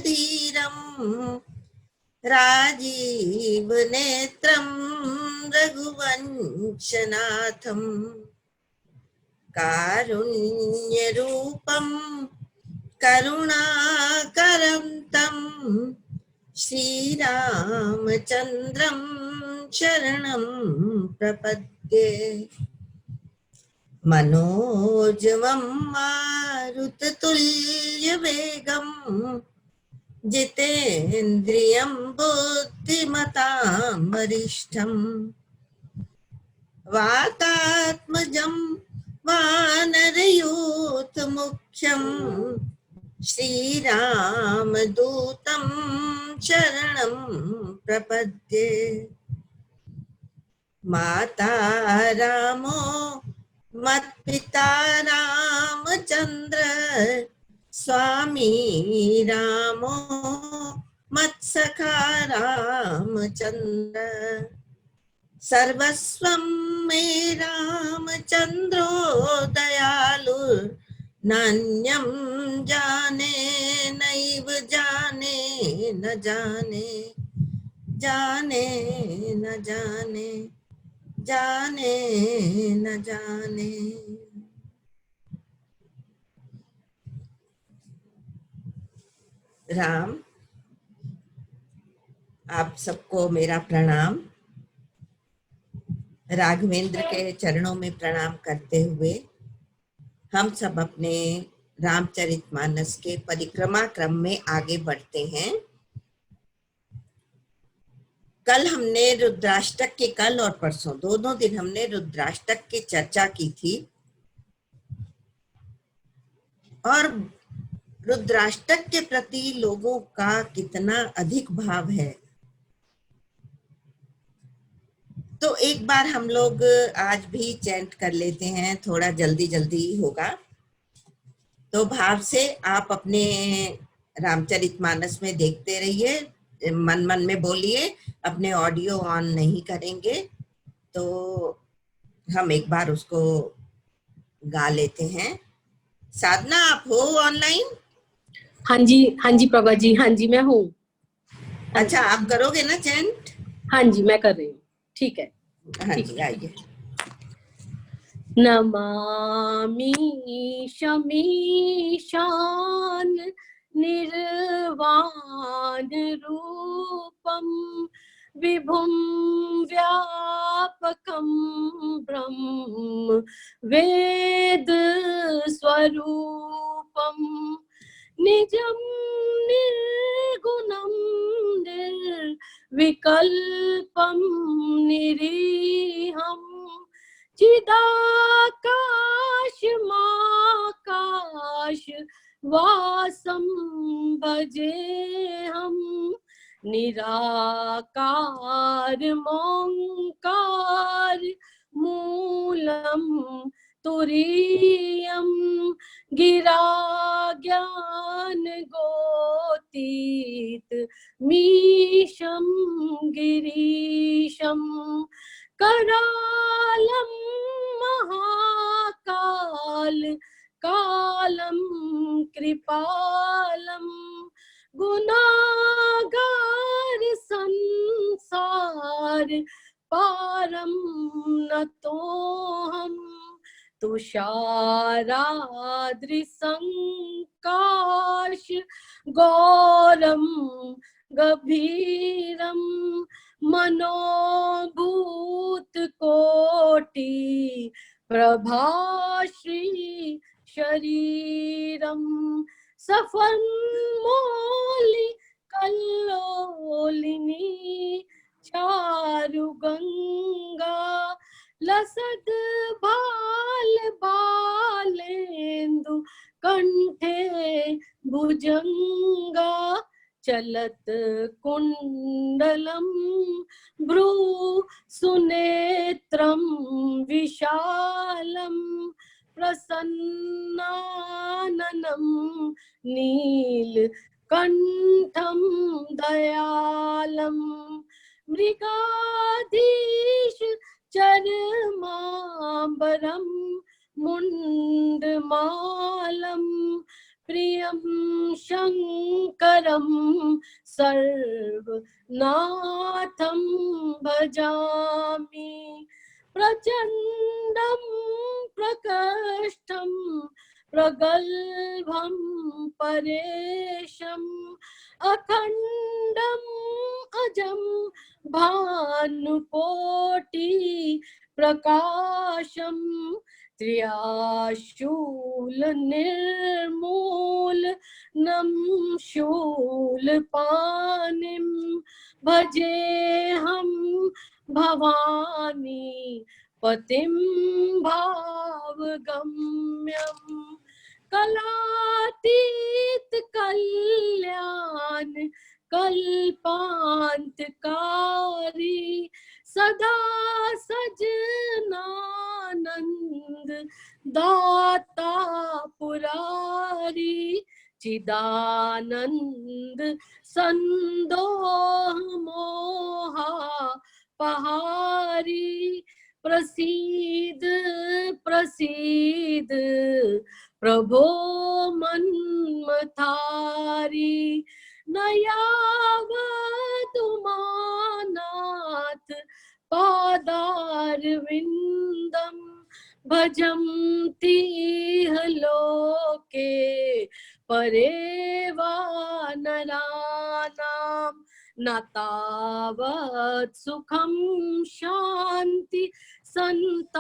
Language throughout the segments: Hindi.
धीरम् राजीव नेत्रम् रघुवंशनाथम् कारुण्यरूपम् करुणाकरं तम् श्रीरामचन्द्रं शरणं प्रपद्ये। मनोजवं मारुततुल्यवेगं जितेन्द्रियं बुद्धिमतां वरिष्ठं वातात्मजं वानरयूथमुख्यं श्रीरामदूतं शरणं प्रपद्ये। माता रामो मत्पिता रामचन्द्र स्वामी रामो मत्सखा रामचन्द्र सर्वस्वं मे रामचन्द्रो दयालु नान्यं जाने नैव जाने न जाने जाने न जाने जाने न जाने। राम, आप सबको मेरा प्रणाम। राघवेंद्र के चरणों में प्रणाम करते हुए हम सब अपने रामचरितमानस के परिक्रमा क्रम में आगे बढ़ते हैं। कल हमने रुद्राष्टक के, कल और परसों दोनों दिन हमने रुद्राष्टक की चर्चा की थी और रुद्राष्टक के प्रति लोगों का कितना अधिक भाव है। तो एक बार हम लोग आज भी चैंट कर लेते हैं, थोड़ा जल्दी जल्दी होगा। तो भाव से आप अपने रामचरितमानस में देखते रहिए, मन मन में बोलिए, अपने ऑडियो ऑन नहीं करेंगे। तो हम एक बार उसको गा लेते हैं। साधना, आप हो ऑनलाइन? हाँ जी प्रभा जी, हाँ जी मैं हूँ। अच्छा, आप करोगे ना चैंट? हाँ जी मैं कर रही हूँ। ठीक है, हाँ जी, आइए। नमामि शमीशान निर्वाण रूपम विभुम व्यापकम ब्रह्म वेद स्वरूपम निजं निर्गुणं निर्विकल्पं निरीहं चिदाकाशमाकाश वासं भजेऽहं निराकार मोङ्कार मूलं तुरीयं गिरा ज्ञान गोतीत मीशं गिरीशं करालं महाकाल कालं कृपालं गुनागार संसार पारं नतोऽहं तुषाराद्रिसंकाश गौरम गभीरम मनोभूत कोटि प्रभाश्री शरीरम सफन्मौलि कल्लोलिनी चारु गंगा लसद बाल बालेन्दु कंठे भुजंगा चलत कुंडलम भ्रू सुनेत्रम विशालम प्रसन्नाननम नील कंठम दयालम मृगाधीश चरमांबरम मुंडमालम प्रियं शंकर परम सर्वनाथं भजामि। प्रचण्डं प्रकृष्टं प्रगल्भं परेशम् अखण्डम् अजं भानुकोटि प्रकाशम् त्र्याशूल निर्मूल नम शूलपाणिं भजेऽहं भवानी पतिं भावगम्यम्। कलातीत कल्याण कल्पांतकारी सदा सजनानंद दाता पुरारी चिदानंद संदोह मोहा पहारी प्रसीद प्रसीद प्रभो मन्मथारी नयावतुमानाथ पादारविन्दं भजन्ति इह लोके परे वा नराणां न तावत् सुखं शान्ति संतापनाशं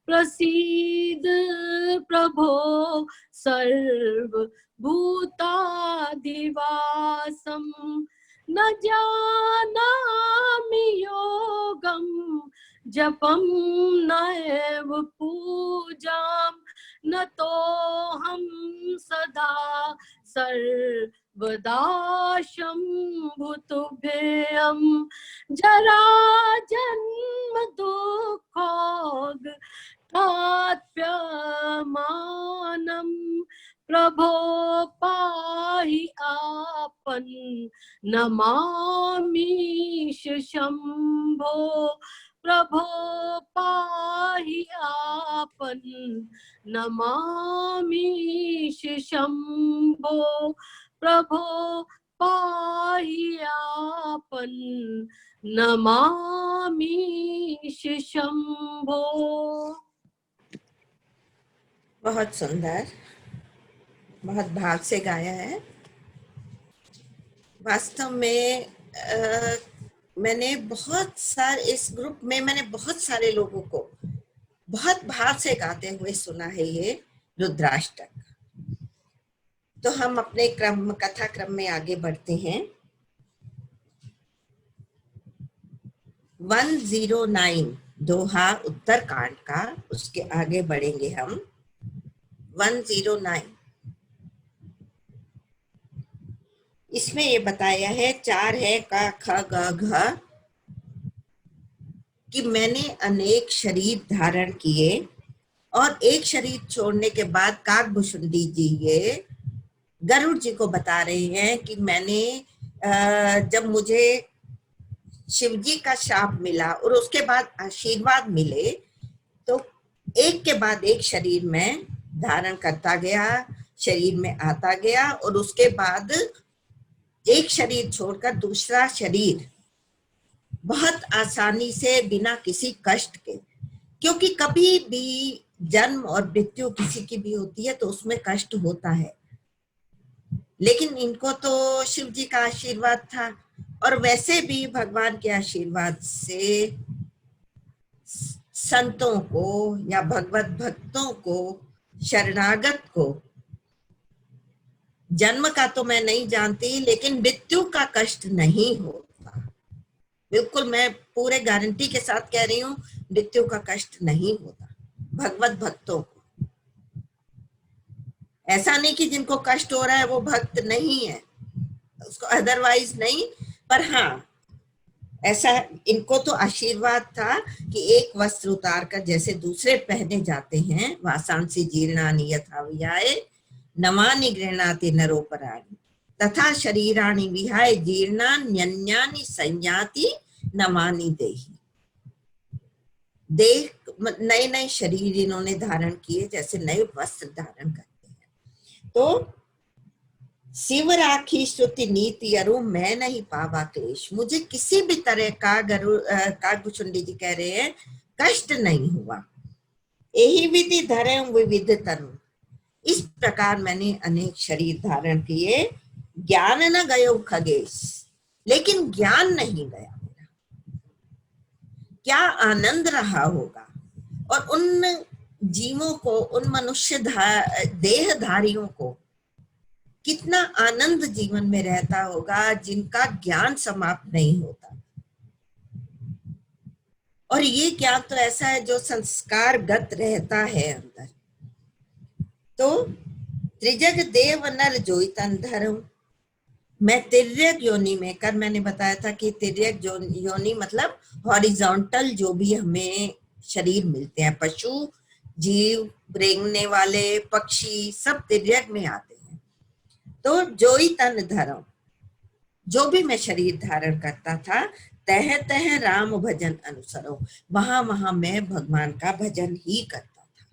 प्रसीद प्रभो सर्वभूताधिवासं न जानामि योगं जपं नैव पूजां न तोऽहं सदा सर्वदा शम्भुतुभ्यं जरा जन्म दुःखोग तात्प्यमानं प्रभो पाहि आपन नमामीश शंभो प्रभो पाहि आपन नमामीश शंभो प्रभो पाहि आपन नमामीश शंभो। बहुत सुंदर, बहुत भाव से गाया है। वास्तव में मैंने बहुत सारे इस ग्रुप में मैंने बहुत सारे लोगों को बहुत भाव से गाते हुए सुना है ये रुद्राष्टक। तो हम अपने कथा क्रम में आगे बढ़ते हैं। 109 दोहा उत्तरकांड का, उसके आगे बढ़ेंगे हम। 109 इसमें ये बताया है, 4 है क ख ग घ, कि मैंने अनेक शरीर धारण किए और एक शरीर छोड़ने के बाद काकभुषुंडी जी ये गरुड़ जी को बता रहे हैं कि मैंने जब मुझे शिव जी का शाप मिला और उसके बाद आशीर्वाद मिले तो एक के बाद एक शरीर में धारण करता गया, शरीर में आता गया और उसके बाद एक शरीर छोड़कर दूसरा शरीर बहुत आसानी से बिना किसी कष्ट के, क्योंकि कभी भी जन्म और मृत्यु किसी की भी होती है तो उसमें कष्ट होता है, लेकिन इनको तो शिव जी का आशीर्वाद था और वैसे भी भगवान के आशीर्वाद से संतों को या भगवत भक्तों को, शरणागत को, जन्म का तो मैं नहीं जानती लेकिन मृत्यु का कष्ट नहीं होता। बिल्कुल मैं पूरे गारंटी के साथ कह रही हूँ, मृत्यु का कष्ट नहीं होता भगवत भक्तों को। ऐसा नहीं कि जिनको कष्ट हो रहा है वो भक्त नहीं है, उसको अदरवाइज नहीं, पर हाँ ऐसा इनको तो आशीर्वाद था कि एक वस्त्र उतार कर जैसे दूसरे पहने जाते हैं, वासांसी जीर्णानि यथा विहाय नवानि गृह्णाति नरोपराणि तथा शरीराणि विहाय जीर्णान्यन्यानि संयाति नमानि देहि। देह नए नए शरीर इन्होंने धारण किए जैसे नए वस्त्र धारण करते हैं। तो शिव राखी श्रुति नीति अरु मैं नहीं पावा क्लेश, मुझे किसी भी तरह का कागभूषुंडी जी कह रहे हैं कष्ट नहीं हुआ। यही विधि धरे विविध तनु, इस प्रकार मैंने अनेक शरीर धारण किए। ज्ञान न गयो खगेश, लेकिन ज्ञान नहीं गया मेरा। क्या आनंद रहा होगा, और उन जीवों को, उन मनुष्य देहधारियों को कितना आनंद जीवन में रहता होगा जिनका ज्ञान समाप्त नहीं होता। और ये ज्ञान तो ऐसा है जो संस्कारगत रहता है अंदर। तो त्रिजग देव नर जोई तन धर्म, मैं तिर्यक योनि में, कर मैंने बताया था कि तिर्यक योनि मतलब हॉरिजॉन्टल जो भी हमें शरीर मिलते हैं, पशु जीव, रेंगने वाले पक्षी, सब तिर्यक में आते हैं। तो जोई तन धर्म, जो भी मैं शरीर धारण करता था, तह तह राम भजन अनुसरो, वहां वहां मैं भगवान का भजन ही करता था।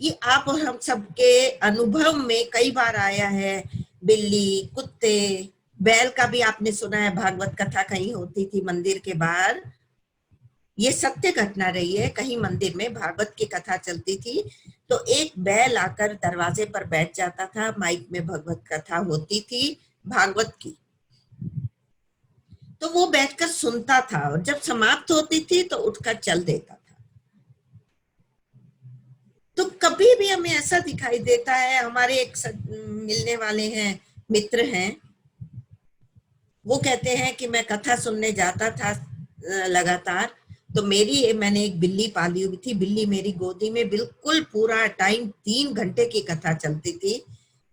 ये आप और हम सबके अनुभव में कई बार आया है। बिल्ली, कुत्ते, बैल का भी आपने सुना है, भागवत कथा कहीं होती थी मंदिर के बाहर। ये सत्य घटना रही है, कहीं मंदिर में भागवत की कथा चलती थी, तो एक बैल आकर दरवाजे पर बैठ जाता था। माइक में भगवत कथा होती थी भागवत की, तो वो बैठकर सुनता था, और जब समाप्त होती थी तो उठकर चल देता था। तो कभी भी हमें ऐसा दिखाई देता है, हमारे एक मिलने वाले हैं, मित्र हैं, वो कहते हैं कि मैं कथा सुनने जाता था लगातार, तो मैंने एक बिल्ली पाली हुई थी, बिल्ली मेरी गोदी में बिल्कुल पूरा टाइम 3 घंटे की कथा चलती थी,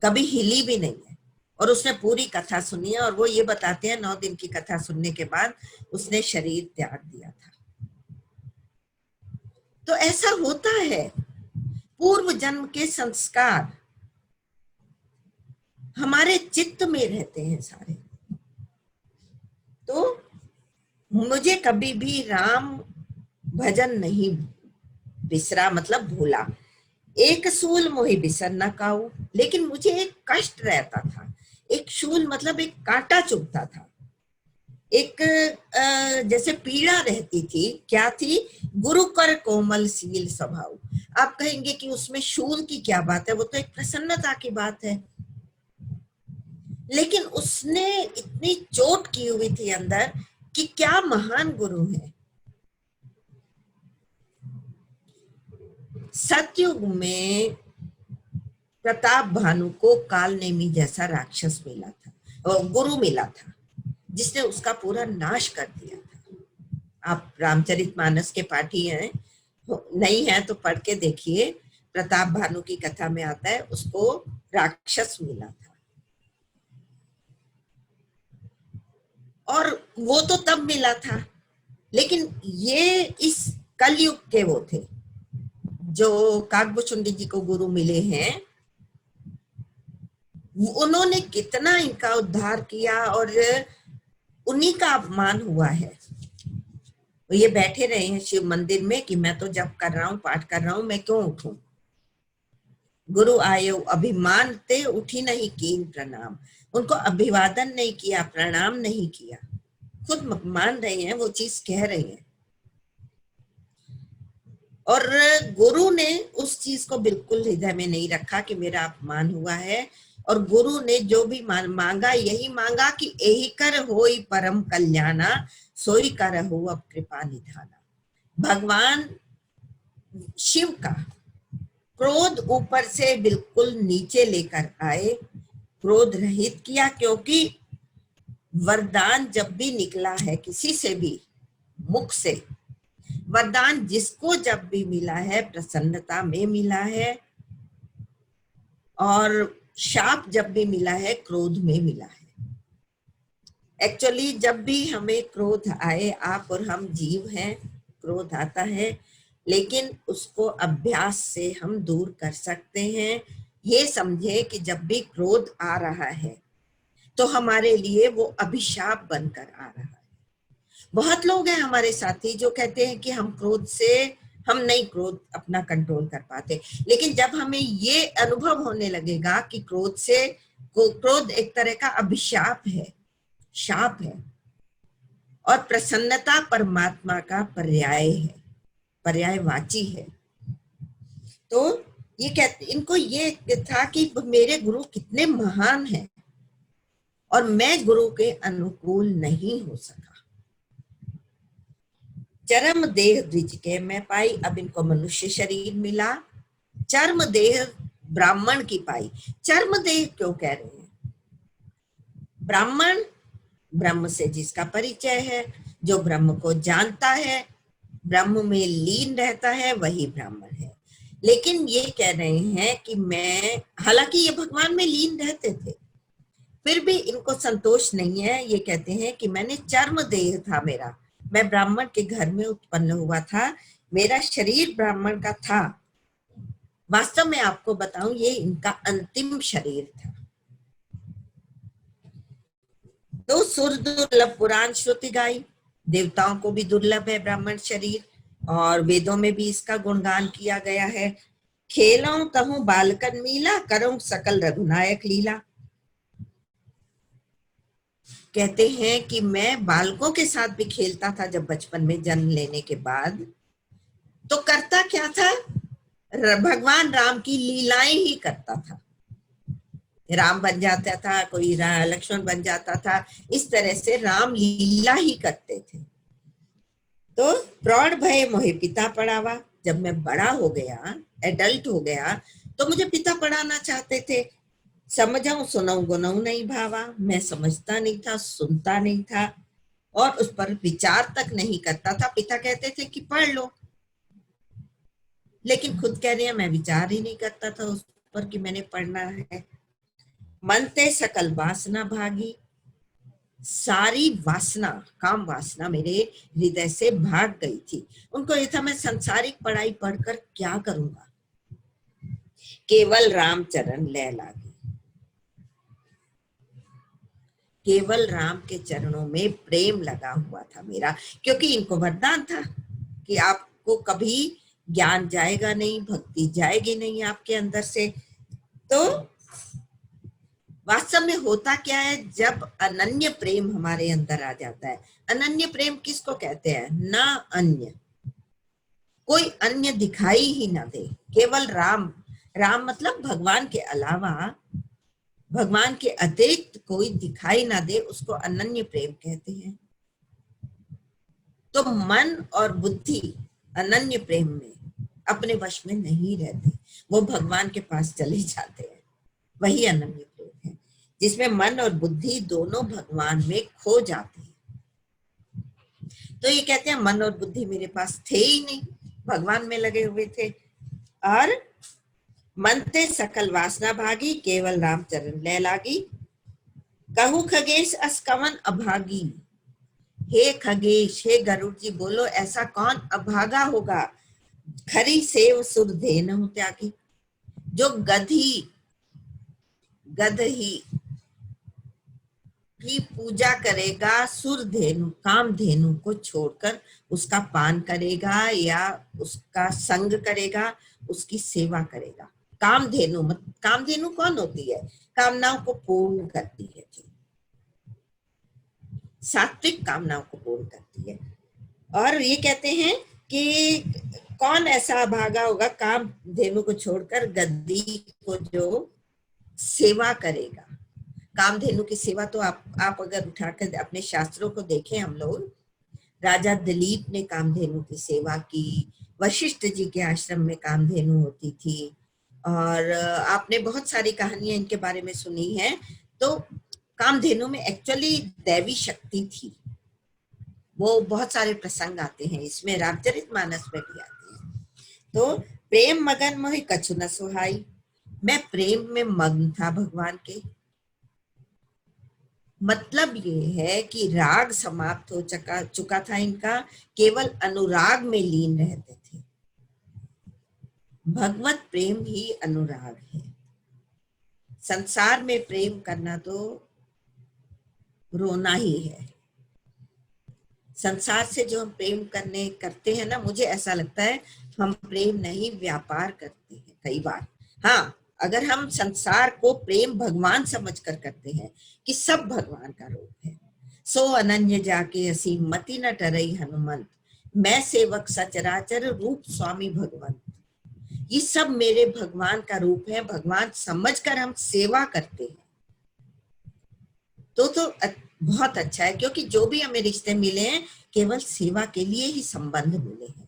कभी हिली भी नहीं है, और उसने पूरी कथा सुनी है। और वो ये बताते हैं 9 दिन की कथा सुनने के बाद उसने शरीर त्याग दिया था। तो ऐसा होता है, पूर्व जन्म के संस्कार हमारे चित्त में रहते हैं सारे। तो मुझे कभी भी राम भजन नहीं बिसरा, मतलब भूला। एक शूल मोहि बिसर न काऊ, लेकिन मुझे एक कष्ट रहता था। एक शूल मतलब एक कांटा चुभता था, एक जैसे पीड़ा रहती थी। क्या थी? गुरु कर कोमल सील स्वभाव। आप कहेंगे कि उसमें शूल की क्या बात है, वो तो एक प्रसन्नता की बात है। लेकिन उसने इतनी चोट की हुई थी अंदर कि क्या महान गुरु है। सतयुग में प्रताप भानु को कालनेमी जैसा राक्षस मिला था, गुरु मिला था, जिसने उसका पूरा नाश कर दिया था। आप रामचरितमानस के पाठी हैं, नहीं है तो पढ़ के देखिए, प्रताप भानु की कथा में आता है उसको राक्षस मिला था। और वो तो तब मिला था, लेकिन ये इस कलयुग के वो थे जो काकभूषुंडी जी को गुरु मिले हैं। उन्होंने कितना इनका उद्धार किया, और उन्हीं का अपमान हुआ है। ये बैठे रहे हैं शिव मंदिर में कि मैं तो जप कर रहा हूँ, पाठ कर रहा हूँ, मैं क्यों उठूं। गुरु आयो अभिमान ते उठी नहीं कीन प्रणाम, उनको अभिवादन नहीं किया, प्रणाम नहीं किया, खुद मान रहे हैं, वो चीज कह रहे हैं। और गुरु ने उस चीज को बिल्कुल हृदय में नहीं रखा कि मेरा अपमान हुआ है। और गुरु ने जो भी मांगा, यही मांगा कि यही कर होई परम कल्याणा, सोई कर हो अब कृपा निधाना। भगवान शिव का क्रोध ऊपर से बिल्कुल नीचे लेकर आए, क्रोध रहित किया, क्योंकि वरदान जब भी निकला है किसी से भी मुख से, वरदान जिसको जब भी मिला है प्रसन्नता में मिला है, और शाप जब भी मिला है क्रोध में मिला है। एक्चुअली जब भी हमें क्रोध आए, आप और हम जीव हैं, क्रोध आता है, लेकिन उसको अभ्यास से हम दूर कर सकते हैं। ये समझे कि जब भी क्रोध आ रहा है तो हमारे लिए वो अभिशाप बनकर आ रहा है। बहुत लोग हैं हमारे साथी जो कहते हैं कि हम नहीं क्रोध अपना कंट्रोल कर पाते, लेकिन जब हमें ये अनुभव होने लगेगा कि क्रोध से क्रोध एक तरह का अभिशाप है, शाप है, और प्रसन्नता परमात्मा का पर्याय है, पर्यायवाची है। तो ये कहते, इनको ये था कि मेरे गुरु कितने महान हैं और मैं गुरु के अनुकूल नहीं हो सका। चरम देह द्विज के मैं पाई, अब इनको मनुष्य शरीर मिला। चर्म देह ब्राह्मण की पाई। चर्म देह क्यों कह रहे हैं? ब्राह्मण, ब्रह्म से जिसका परिचय है, जो ब्रह्म को जानता है, ब्रह्म में लीन रहता है, वही ब्राह्मण है। लेकिन ये कह रहे हैं कि मैं, हालांकि ये भगवान में लीन रहते थे, फिर भी इनको संतोष नहीं है। ये कहते हैं कि मैंने चर्म देह था मेरा, मैं ब्राह्मण के घर में उत्पन्न हुआ था, मेरा शरीर ब्राह्मण का था। वास्तव में आपको बताऊं, ये इनका अंतिम शरीर था। तो सुर दुर्लभ पुराण श्रुति गाई, देवताओं को भी दुर्लभ है ब्राह्मण शरीर, और वेदों में भी इसका गुणगान किया गया है। खेलों कहूं बालकन मीला, करूं सकल रघुनायक लीला। कहते हैं कि मैं बालकों के साथ भी खेलता था जब बचपन में जन्म लेने के बाद। तो करता क्या था? भगवान राम की लीलाएं ही करता था। राम बन जाता था, कोई लक्ष्मण बन जाता था, इस तरह से राम लीला ही करते थे। तो प्रौढ़ भय मोहे पिता पढ़ावा, जब मैं बड़ा हो गया, एडल्ट हो गया, तो मुझे पिता पढ़ाना चाहते थे। समझाऊं सुनाऊं गुनाऊं नहीं भावा, मैं समझता नहीं था, सुनता नहीं था, और उस पर विचार तक नहीं करता था। पिता कहते थे कि पढ़ लो, लेकिन खुद कह रहे हैं मैं विचार ही नहीं करता था उस पर कि मैंने पढ़ना है। मन ते सकल वासना भागी, सारी वासना, काम वासना मेरे हृदय से भाग गई थी। उनको ये था मैं सांसारिक पढ़ाई पढ़कर क्या करूंगा, केवल रामचरण ले लागी। केवल राम के चरणों में प्रेम लगा हुआ था मेरा, क्योंकि इनको वरदान था कि आपको कभी ज्ञान जाएगा नहीं, भक्ति जाएगी नहीं आपके अंदर से। तो वास्तव में होता क्या है, जब अनन्य प्रेम हमारे अंदर आ जाता है, अनन्य प्रेम किसको कहते हैं? ना अन्य, कोई अन्य दिखाई ही ना दे, केवल राम। राम मतलब भगवान के अलावा, भगवान के अतिरिक्त कोई दिखाई ना दे, उसको अनन्य प्रेम कहते हैं। तो मन और बुद्धि अनन्य प्रेम में अपने वश में नहीं रहते, वो भगवान के पास चले जाते हैं, वही अनन्य प्रेम है, जिसमें मन और बुद्धि दोनों भगवान में खो जाते हैं। तो ये कहते हैं मन और बुद्धि मेरे पास थे ही नहीं, भगवान में लगे हुए थे। और मन ते सकल वासना भागी, केवल रामचरण ले लागी। कहू खगेश अस कवन अभागी, हे खगेश, हे गरुड़ जी बोलो, ऐसा कौन अभागा होगा? खरी सेव सुर धेनु त्यागी, जो गधी, गध ही की पूजा करेगा, सुर धेनु, काम धेनु को छोड़कर उसका पान करेगा या उसका संग करेगा, उसकी सेवा करेगा। कामधेनु, कामधेनु कौन होती है? कामनाओं को पूर्ण करती है, सात्विक कामनाओं को पूर्ण करती है। और ये कहते हैं कि कौन ऐसा भागा होगा कामधेनु को छोड़कर गद्दी को जो सेवा करेगा। कामधेनु की सेवा तो आप अगर उठाकर अपने शास्त्रों को देखें, हम लोग, राजा दिलीप ने कामधेनु की सेवा की, वशिष्ठ जी के आश्रम में कामधेनु होती थी, और आपने बहुत सारी कहानियां इनके बारे में सुनी है। तो कामधेनु में एक्चुअली दैवी शक्ति थी, वो बहुत सारे प्रसंग आते हैं इसमें, रामचरितमानस में भी आते हैं। तो प्रेम मगन मोहि कछु न सुहाई, मैं प्रेम में मग्न था भगवान के। मतलब ये है कि राग समाप्त हो चुका था इनका, केवल अनुराग में लीन रहते थे। भगवत प्रेम ही अनुराग है। संसार में प्रेम करना तो रोना ही है। संसार से जो हम प्रेम करते हैं ना, मुझे ऐसा लगता है हम प्रेम नहीं व्यापार करते हैं कई बार। हाँ, अगर हम संसार को प्रेम भगवान समझकर करते हैं कि सब भगवान का रूप है, सो अनन्य जाके असीम मति न टरई हनुमंत, मैं सेवक सचराचर रूप स्वामी भगवंत। ये सब मेरे भगवान का रूप है, भगवान समझकर हम सेवा करते हैं तो बहुत अच्छा है, क्योंकि जो भी हमें रिश्ते मिले हैं केवल सेवा के लिए ही संबंध मिले हैं।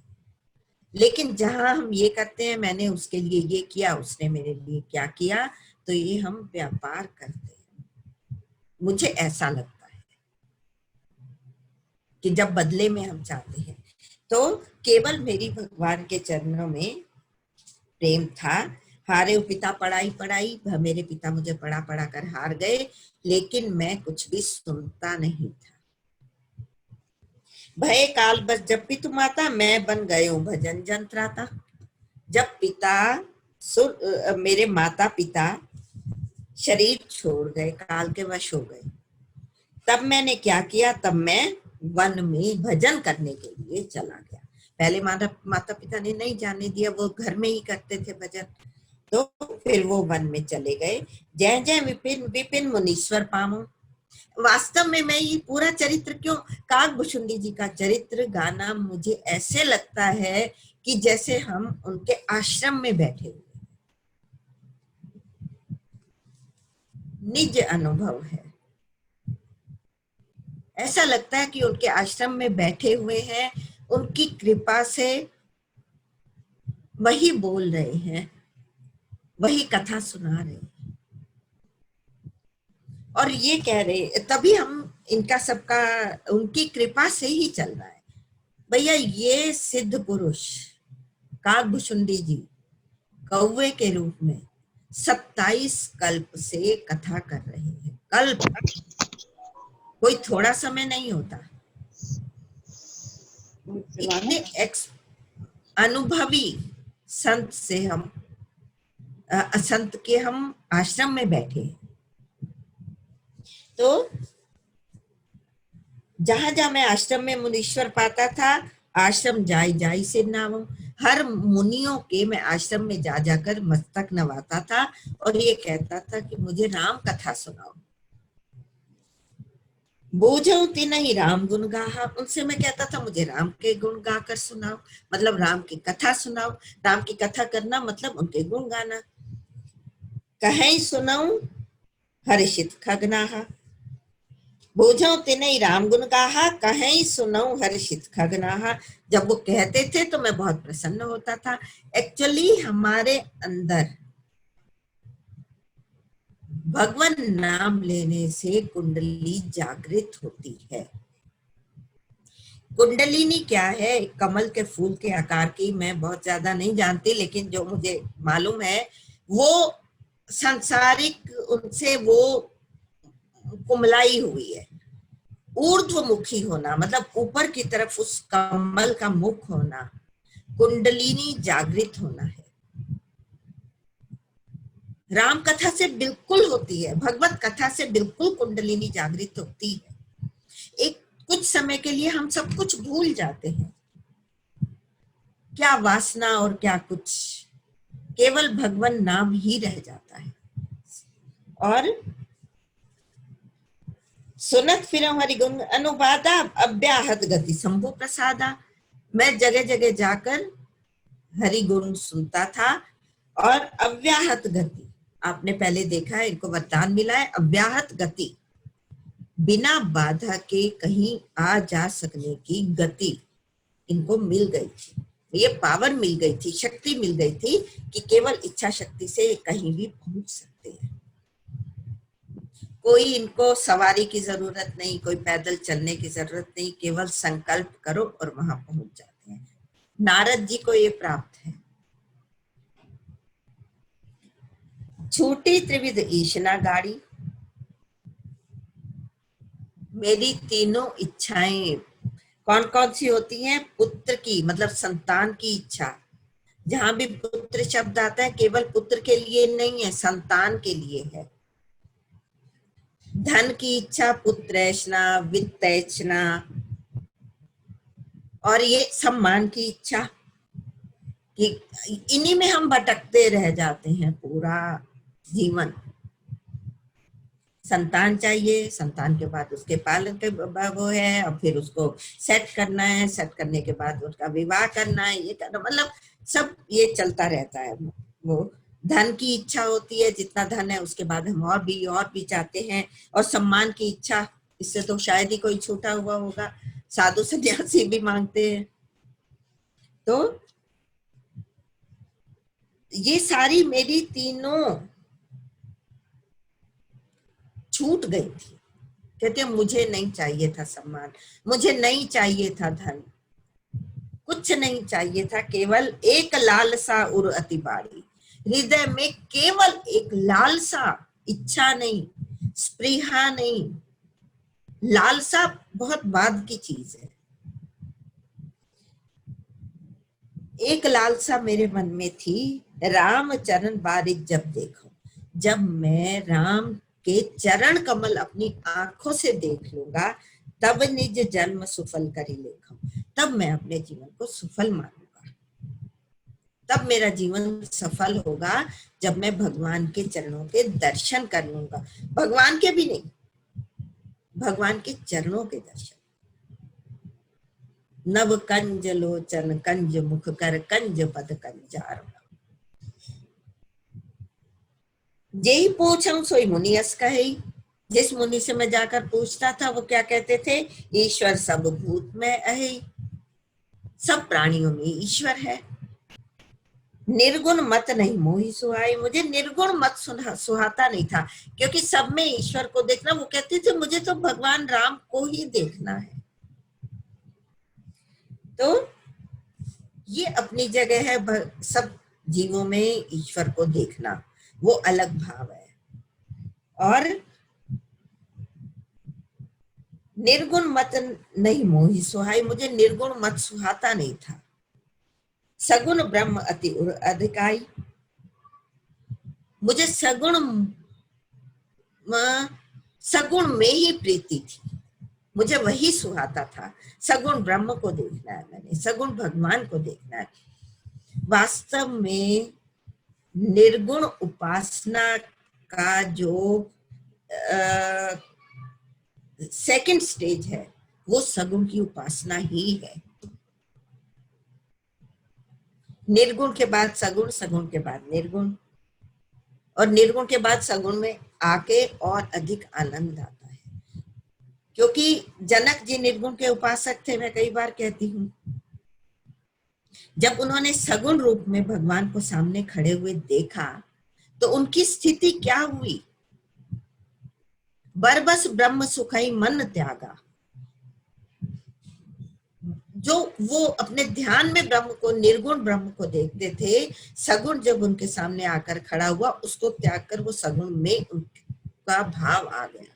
लेकिन जहां हम ये करते हैं मैंने उसके लिए ये किया, उसने मेरे लिए क्या किया, तो ये हम व्यापार करते हैं। मुझे ऐसा लगता है कि जब बदले में हम चाहते हैं, तो केवल मेरी भगवान के चरणों में प्रेम था। हारे पिता पढ़ाई पढ़ाई, मेरे पिता मुझे पढ़ा पढ़ा कर हार गए, लेकिन मैं कुछ भी सुनता नहीं था। भय काल बस जब भी तुम आता, मैं बन गए हूं भजन जंत्राता। जब पिता मेरे माता पिता शरीर छोड़ गए, काल के वश हो गए, तब मैंने क्या किया, तब मैं वन में भजन करने के लिए चला गया। पहले माता पिता ने नहीं जाने दिया, वो घर में ही करते थे भजन, तो फिर वो वन में चले गए। जय जय विपिन विपिन मुनीश्वर पामो। वास्तव में मैं ये पूरा चरित्र क्यों, काकभुशुंडी जी का चरित्र गाना मुझे ऐसे लगता है कि जैसे हम उनके आश्रम में बैठे हुए, निज अनुभव है। ऐसा लगता है कि उनके आश्रम में बैठे हुए हैं, उनकी कृपा से वही बोल रहे हैं, वही कथा सुना रहे हैं और ये कह रहे, तभी हम इनका सबका उनकी कृपा से ही चल रहा है। भैया ये सिद्ध पुरुष काकभुशुंडी जी कौवे के रूप में 27 कल्प से कथा कर रहे हैं। कल्प कोई थोड़ा समय नहीं होता। इतने अनुभवी संत से हम संत के हम आश्रम में बैठे, तो जहां जहां मैं आश्रम में मुनीश्वर पाता था, आश्रम जाई जाई से नाम, हर मुनियों के मैं आश्रम में जा जाकर मस्तक नवाता था और ये कहता था कि मुझे राम कथा सुनाओ। बोझो तिनहि राम गुण गाहा, उनसे मैं कहता था मुझे राम के गुण गाकर सुनाओ, मतलब राम की कथा सुनाओ। राम की कथा करना मतलब उनके गुण गाना। कहीं सुनाऊं हर्षित खगनाहा, बोझो तिनहि राम गुण गाहा, कहीं सुनाऊं हर्षित खगनाहा। जब वो कहते थे तो मैं बहुत प्रसन्न होता था। एक्चुअली हमारे अंदर भगवान नाम लेने से कुंडली जागृत होती है। कुंडलिनी क्या है, कमल के फूल के आकार की, मैं बहुत ज्यादा नहीं जानती, लेकिन जो मुझे मालूम है वो सांसारिक उनसे वो कुमलाई हुई है। ऊर्ध्वमुखी होना मतलब ऊपर की तरफ उस कमल का मुख होना, कुंडलिनी जागृत होना है। राम कथा से बिल्कुल होती है, भगवत कथा से बिल्कुल कुंडलिनी जागृत होती है। एक कुछ समय के लिए हम सब कुछ भूल जाते हैं, क्या वासना और क्या कुछ, केवल भगवान नाम ही रह जाता है। और सुनत फिरौ हरिगुण अनुवादा, अव्याहत गति शंभु प्रसादा। मैं जगह जगह जाकर हरिगुण सुनता था और अव्याहत गति, आपने पहले देखा है इनको वरदान मिला है अव्याहत गति, बिना बाधा के कहीं आ जा सकने की गति इनको मिल गई थी। ये पावर मिल गई थी, शक्ति मिल गई थी कि केवल इच्छा शक्ति से कहीं भी पहुंच सकते हैं। कोई इनको सवारी की जरूरत नहीं, कोई पैदल चलने की जरूरत नहीं, केवल संकल्प करो और वहां पहुंच जाते हैं। नारद जी को ये प्राप्त है। छूटी त्रिविध ईशना गाड़ी, मेरी तीनों इच्छाएं कौन कौन सी होती हैं, पुत्र की मतलब संतान की इच्छा। जहां भी पुत्र शब्द आता है केवल पुत्र के लिए नहीं है, संतान के लिए है। धन की इच्छा, पुत्रैष्णा, वित्तैष्णा, और ये सम्मान की इच्छा कि इन्हीं में हम भटकते रह जाते हैं पूरा जीवन। संतान चाहिए, संतान के बाद उसके पालन के वो है, और फिर उसको सेट करना है, सेट करने के बाद उसका विवाह करना है, ये करना, मतलब सब ये चलता रहता है। वो धन की इच्छा होती है, जितना धन है उसके बाद हम और भी चाहते हैं, और सम्मान की इच्छा, इससे तो शायद ही कोई छूटा हुआ होगा, साधु सन्यासी भी मांगते हैं। तो ये सारी मेरी तीनों छूट गई थी। कहते मुझे नहीं चाहिए था सम्मान, मुझे नहीं चाहिए था धन, कुछ नहीं चाहिए था, केवल एक लालसा उर अति बारी, हृदय में केवल एक लालसा, इच्छा नहीं, स्पृहा नहीं। लालसा बहुत बाद की चीज है। एक लालसा मेरे मन में थी, राम चरण बारिक जब देखो, जब मैं राम के चरण कमल अपनी आंखों से देख लूंगा, तब निज जन्म सुफल करी लेखो, तब मैं अपने जीवन को सफल मानूंगा, तब मेरा जीवन सफल होगा, जब मैं भगवान के चरणों के दर्शन कर लूंगा। भगवान के भी नहीं, भगवान के चरणों के दर्शन। नव कंज लोचन कंज मुख कर कंज पद कंजार, जेहि पूछऊं सोई मुनि यस कहे। जिस मुनि से मैं जाकर पूछता था वो क्या कहते थे, ईश्वर सब भूत में अहे, सब प्राणियों में ईश्वर है। निर्गुण मत नहीं मोहि सुहाई, मुझे निर्गुण मत सुहाता नहीं था, क्योंकि सब में ईश्वर को देखना। वो कहते थे मुझे तो भगवान राम को ही देखना है। तो ये अपनी जगह है, सब जीवों में ईश्वर को देखना वो अलग भाव है। और निर्गुण मत नहीं मोहि सुहाई, मुझे निर्गुण मत सुहाता नहीं था। सगुण ब्रह्म अति अधिकाई, मुझे सगुण में ही प्रीति थी, मुझे वही सुहाता था। सगुण ब्रह्म को देखना है मैंने, सगुण भगवान को देखना है। वास्तव में निर्गुण उपासना का जो सेकंड स्टेज है वो सगुण की उपासना ही है। निर्गुण के बाद सगुण, सगुण के बाद निर्गुण, और निर्गुण के बाद सगुण में आके और अधिक आनंद आता है। क्योंकि जनक जी निर्गुण के उपासक थे, मैं कई बार कहती हूँ। जब उन्होंने सगुण रूप में भगवान को सामने खड़े हुए देखा तो उनकी स्थिति क्या हुई, बरबस ब्रह्म सुखई मन त्यागा। जो वो अपने ध्यान में ब्रह्म को, निर्गुण ब्रह्म को देखते थे, सगुण जब उनके सामने आकर खड़ा हुआ उसको त्याग कर वो सगुण में उनका भाव आ गया।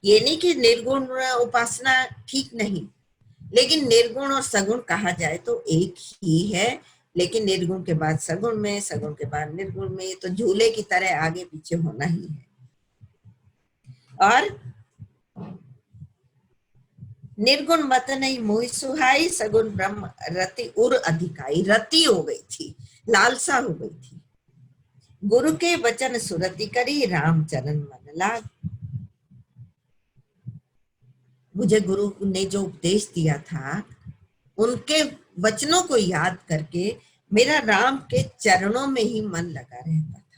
ये नहीं कि निर्गुण उपासना ठीक नहीं, लेकिन निर्गुण और सगुण कहा जाए तो एक ही है। लेकिन निर्गुण के बाद सगुण में, सगुण के बाद निर्गुण में, तो झूले की तरह आगे पीछे होना ही है। और निर्गुण मत नहीं मोहि सुहाई, सगुण ब्रह्म रति उर अधिकाई। रति हो गई थी, लालसा हो गई थी। गुरु के वचन सुरति करी, राम चरण मन लाग। मुझे गुरु ने जो उपदेश दिया था उनके वचनों को याद करके मेरा राम के चरणों में ही मन लगा रहता था।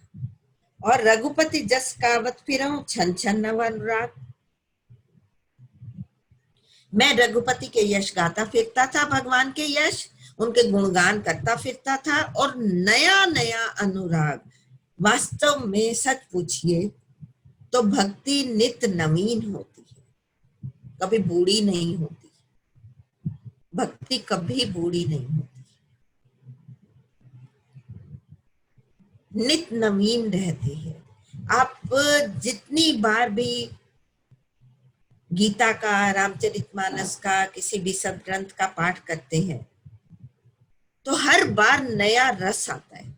और रघुपति जस कावत फिरऊं, छन छन नव अनुराग। मैं रघुपति के यश गाता फिरता था, भगवान के यश, उनके गुणगान करता फिरता था, और नया नया अनुराग। वास्तव में सच पूछिए तो भक्ति नित नवीन होती है, कभी बूढ़ी नहीं होती। भक्ति कभी बूढ़ी नहीं होती, नित नवीन रहती है। आप जितनी बार भी गीता का, रामचरितमानस का, किसी भी सदग्रंथ का पाठ करते हैं तो हर बार नया रस आता है।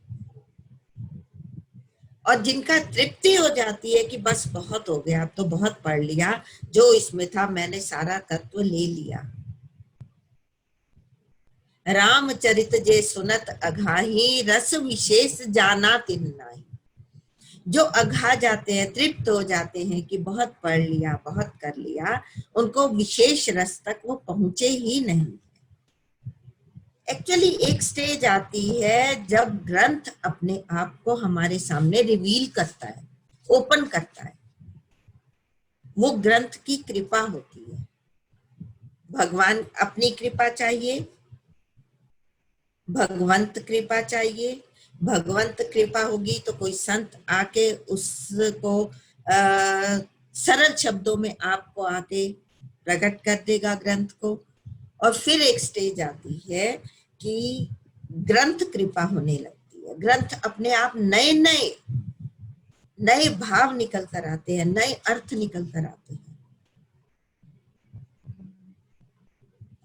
और जिनका तृप्ति हो जाती है कि बस बहुत हो गया, अब तो बहुत पढ़ लिया, जो इसमें था मैंने सारा तत्व ले लिया। रामचरित जे सुनत अघाही, रस विशेष जाना तिन नाही। जो अघा जाते हैं, तृप्त हो जाते हैं कि बहुत पढ़ लिया, बहुत कर लिया, उनको विशेष रस तक वो पहुंचे ही नहीं। एक्चुअली एक स्टेज आती है जब ग्रंथ अपने आप को हमारे सामने रिवील करता है, ओपन करता है। वो ग्रंथ की कृपा होती है। भगवान अपनी कृपा चाहिए, भगवंत कृपा चाहिए। भगवंत कृपा होगी तो कोई संत आके उसको सरल शब्दों में आपको आके प्रकट कर देगा ग्रंथ को। और फिर एक स्टेज आती है कि ग्रंथ कृपा होने लगती है। ग्रंथ अपने आप नए नए नए भाव निकल कर आते हैं, नए अर्थ निकल कर आते हैं,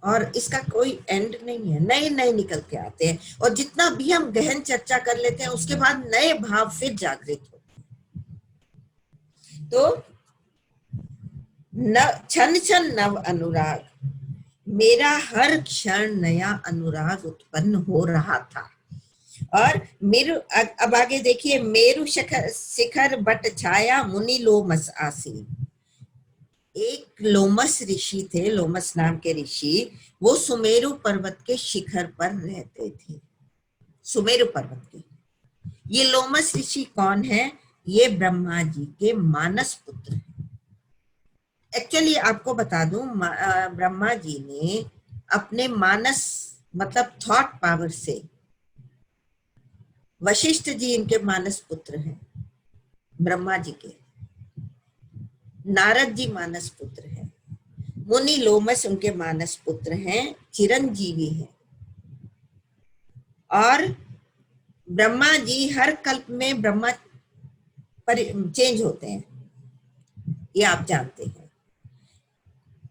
और इसका कोई एंड नहीं है। नए नए निकल के आते हैं, और जितना भी हम गहन चर्चा कर लेते हैं उसके बाद नए भाव फिर जागृत होते हैं। तो क्षण क्षण नव अनुराग, मेरा हर क्षण नया अनुराग उत्पन्न हो रहा था। और मेरु, अब आगे देखिए, मेरु शिखर बट छाया, मुनि लोमस आसीन। एक लोमस ऋषि थे, लोमस नाम के ऋषि, वो सुमेरु पर्वत के शिखर पर रहते थे। सुमेरु पर्वत के ये लोमस ऋषि कौन है? ये ब्रह्मा जी के मानस पुत्र हैं। एक्चुअली आपको बता दूं, ब्रह्मा जी ने अपने मानस मतलब थॉट पावर से, वशिष्ठ जी इनके मानस पुत्र हैं ब्रह्मा जी के, नारद जी मानस पुत्र हैं, मुनि लोमस उनके मानस पुत्र हैं, चिरंजीवी हैं। और ब्रह्मा जी हर कल्प में ब्रह्मा पर चेंज होते हैं, ये आप जानते हैं।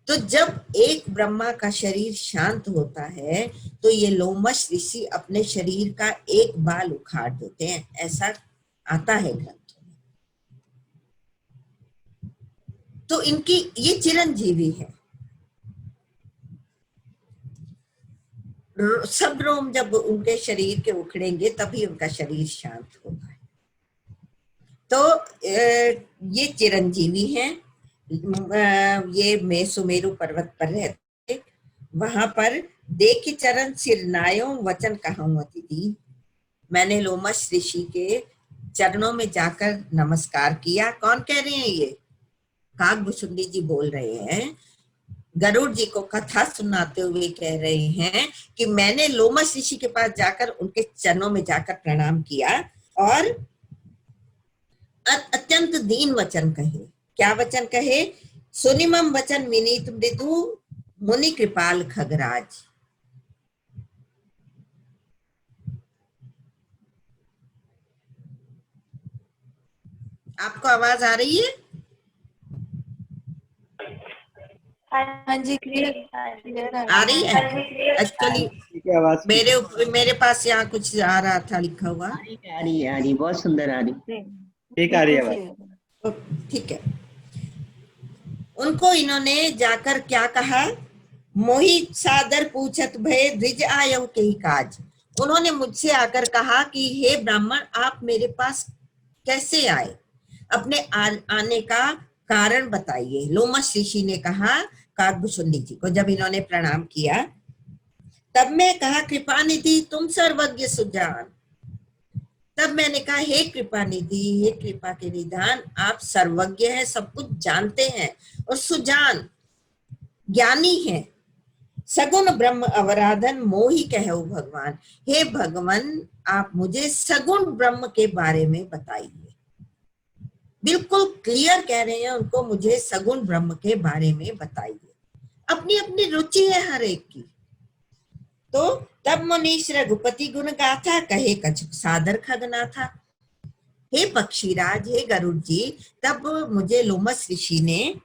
तो जब एक ब्रह्मा का शरीर शांत होता है तो ये लोमस ऋषि अपने शरीर का एक बाल उखाड़ देते हैं, ऐसा आता है ग्रंथों में। तो इनकी ये चिरंजीवी है। सब रोम जब उनके शरीर के उखड़ेंगे तभी उनका शरीर शांत होगा। तो ये चिरंजीवी हैं। ये सुमेरु पर्वत पर रहते, वहां पर देख चरण सिरनायो वचन कहूँती थी। मैंने लोमस ऋषि के चरणों में जाकर नमस्कार किया। कौन कह रहे हैं? ये काकभुसुंडी जी बोल रहे हैं, गरुड़ जी को कथा सुनाते हुए कह रहे हैं कि मैंने लोमस ऋषि के पास जाकर उनके चरणों में जाकर प्रणाम किया और अत्यंत दीन वचन कहे। क्या वचन कहे? सुनिमम वचन विनीत मृदु, मुनि कृपाल खगराज। आपको आवाज आ रही है? हाँ जी, क्लियर आ रही है। एक्चुअली मेरे पास यहाँ कुछ आ रहा था लिखा हुआ। आ रही बहुत सुंदर आ रही। ठीक आ रही है। ठीक है। उनको इन्होंने जाकर क्या कहा? मोहि सादर पूछत भय द्विज आयव के ही काज। उन्होंने मुझसे आकर कहा कि हे ब्राह्मण, आप मेरे पास कैसे आए? अपने आने का कारण बताइए। लोमस ऋषि ने कहा काकभुसुंडी जी को, जब इन्होंने प्रणाम किया तब मैं कहा, कृपा निधि तुम सर्वज्ञ सुजान। तब मैंने कहा, हे कृपा निधि, हे कृपा के निधान, आप सर्वज्ञ हैं, सब कुछ जानते हैं और सुजान ज्ञानी हैं। सगुण ब्रह्म अवराधन मोहि कहु भगवान। हे भगवान, आप मुझे सगुण ब्रह्म के बारे में बताइए। बिल्कुल क्लियर कह रहे हैं उनको, मुझे सगुण ब्रह्म के बारे में बताइए। अपनी अपनी रुचि है हर एक की। तो तब मुनीश रघुपति गुण गाथा, कहे कछुक सादर खगनाथा। हे पक्षीराज, हे गरुड़ जी, तब मुझे लोमस ऋषि ने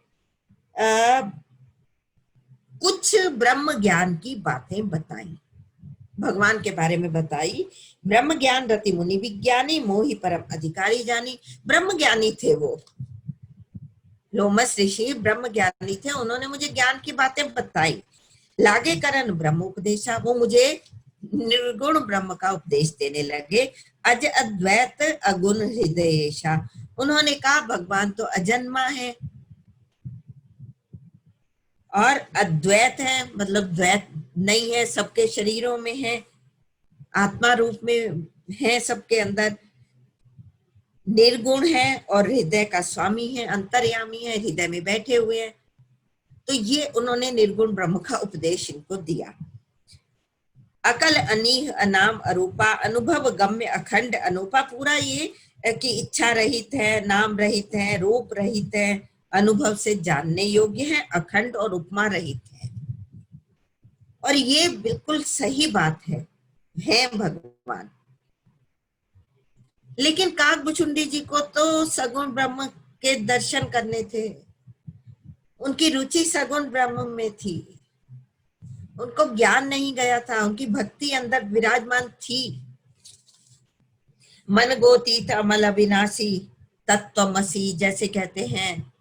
कुछ ब्रह्म ज्ञान की बातें बताई, भगवान के बारे में बताई। ब्रह्म ज्ञान रति मुनि विज्ञानी, मोहि परम अधिकारी जानी। ब्रह्म ज्ञानी थे वो, लोमस ऋषि ब्रह्म ज्ञानी थे। उन्होंने मुझे ज्ञान की बातें बताई। लागे करन ब्रह्म उपदेशा, वो मुझे निर्गुण ब्रह्म का उपदेश देने लगे। अज अद्वैत अगुण हृदयेशा, उन्होंने कहा भगवान तो अजन्मा है और अद्वैत है, मतलब द्वैत नहीं है, सबके शरीरों में है, आत्मा रूप में है सबके अंदर, निर्गुण है और हृदय का स्वामी है, अंतर्यामी है, हृदय में बैठे हुए हैं। तो ये उन्होंने निर्गुण ब्रह्म का उपदेश इनको दिया। अकल अनीह अनाम अरूपा, अनुभव गम्य अखंड अनूपा, पूरा ये कि इच्छा रहित है, नाम रहित है, रूप रहित है, अनुभव से जानने योग्य है, अखंड और उपमा रहित है। और ये बिल्कुल सही बात है भगवान। लेकिन काकभुचुंडी जी को तो सगुण ब्रह्म के दर्शन करने थे, उनकी रुचि सगुण ब्रह्म में थी, उनको ज्ञान नहीं गया था, उनकी भक्ति अंदर विराजमान थी। मन गोतीत अमल अविनाशी तत्वमसी जैसे कहते हैं,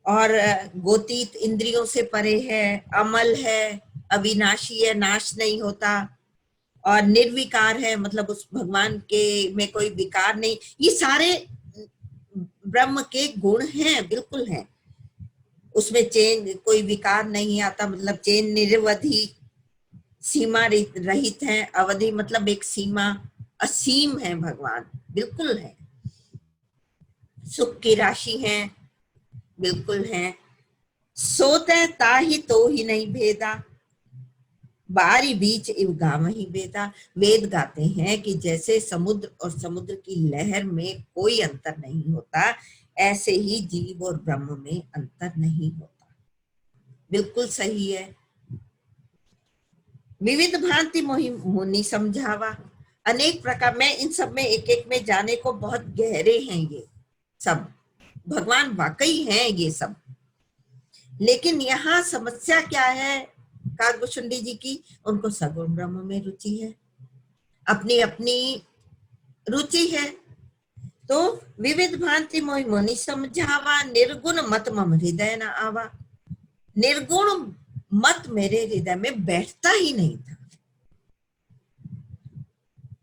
और गोतीत इंद्रियों से परे है, अमल है, अविनाशी है, नाश नहीं होता, और निर्विकार है, मतलब उस भगवान के में कोई विकार नहीं। ये सारे ब्रह्म के गुण हैं, बिल्कुल हैं। उसमें चेन, कोई विकार नहीं आता, मतलब चेन निरवधि, सीमा रहित है, अवधि मतलब एक सीमा, असीम है भगवान, बिल्कुल है। सुख की राशि है, बिल्कुल है। सोते ताहि तो ही नहीं भेदा, बारी बीच इव गाम ही बेदा। वेद गाते हैं कि जैसे समुद्र और समुद्र की लहर में कोई अंतर नहीं होता, ऐसे ही जीव और ब्रह्म में अंतर नहीं होता। बिल्कुल सही है। विविध भांति मुनि समझावा, अनेक प्रकार, मैं इन सब में एक एक में जाने को बहुत गहरे हैं ये सब, भगवान वाकई हैं ये सब। लेकिन यहाँ समस्या क्या है काकभुचुंडी जी की, उनको सगुण ब्रह्म में रुचि है, अपनी अपनी रुचि है। तो विविध भांति मोहि मुनि समझावा, निर्गुण मत मम हृदय न आवा, निर्गुण मत मेरे हृदय में बैठता ही नहीं था।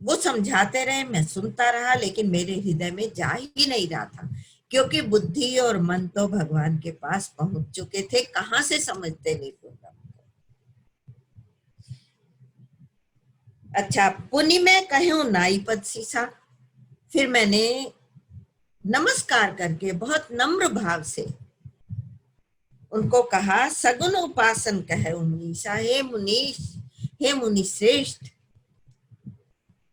वो समझाते रहे, मैं सुनता रहा, लेकिन मेरे हृदय में जा ही नहीं रहा था, क्योंकि बुद्धि और मन तो भगवान के पास पहुंच चुके थे, कहां से समझते निर्गुण ब्रह्म को। अच्छा, पुनि में कहूं नाई पद सीसा, फिर मैंने नमस्कार करके बहुत नम्र भाव से उनको कहा, सगुण उपासन कहे मुनीषा, हे मुनीश, हे मुनि श्रेष्ठ,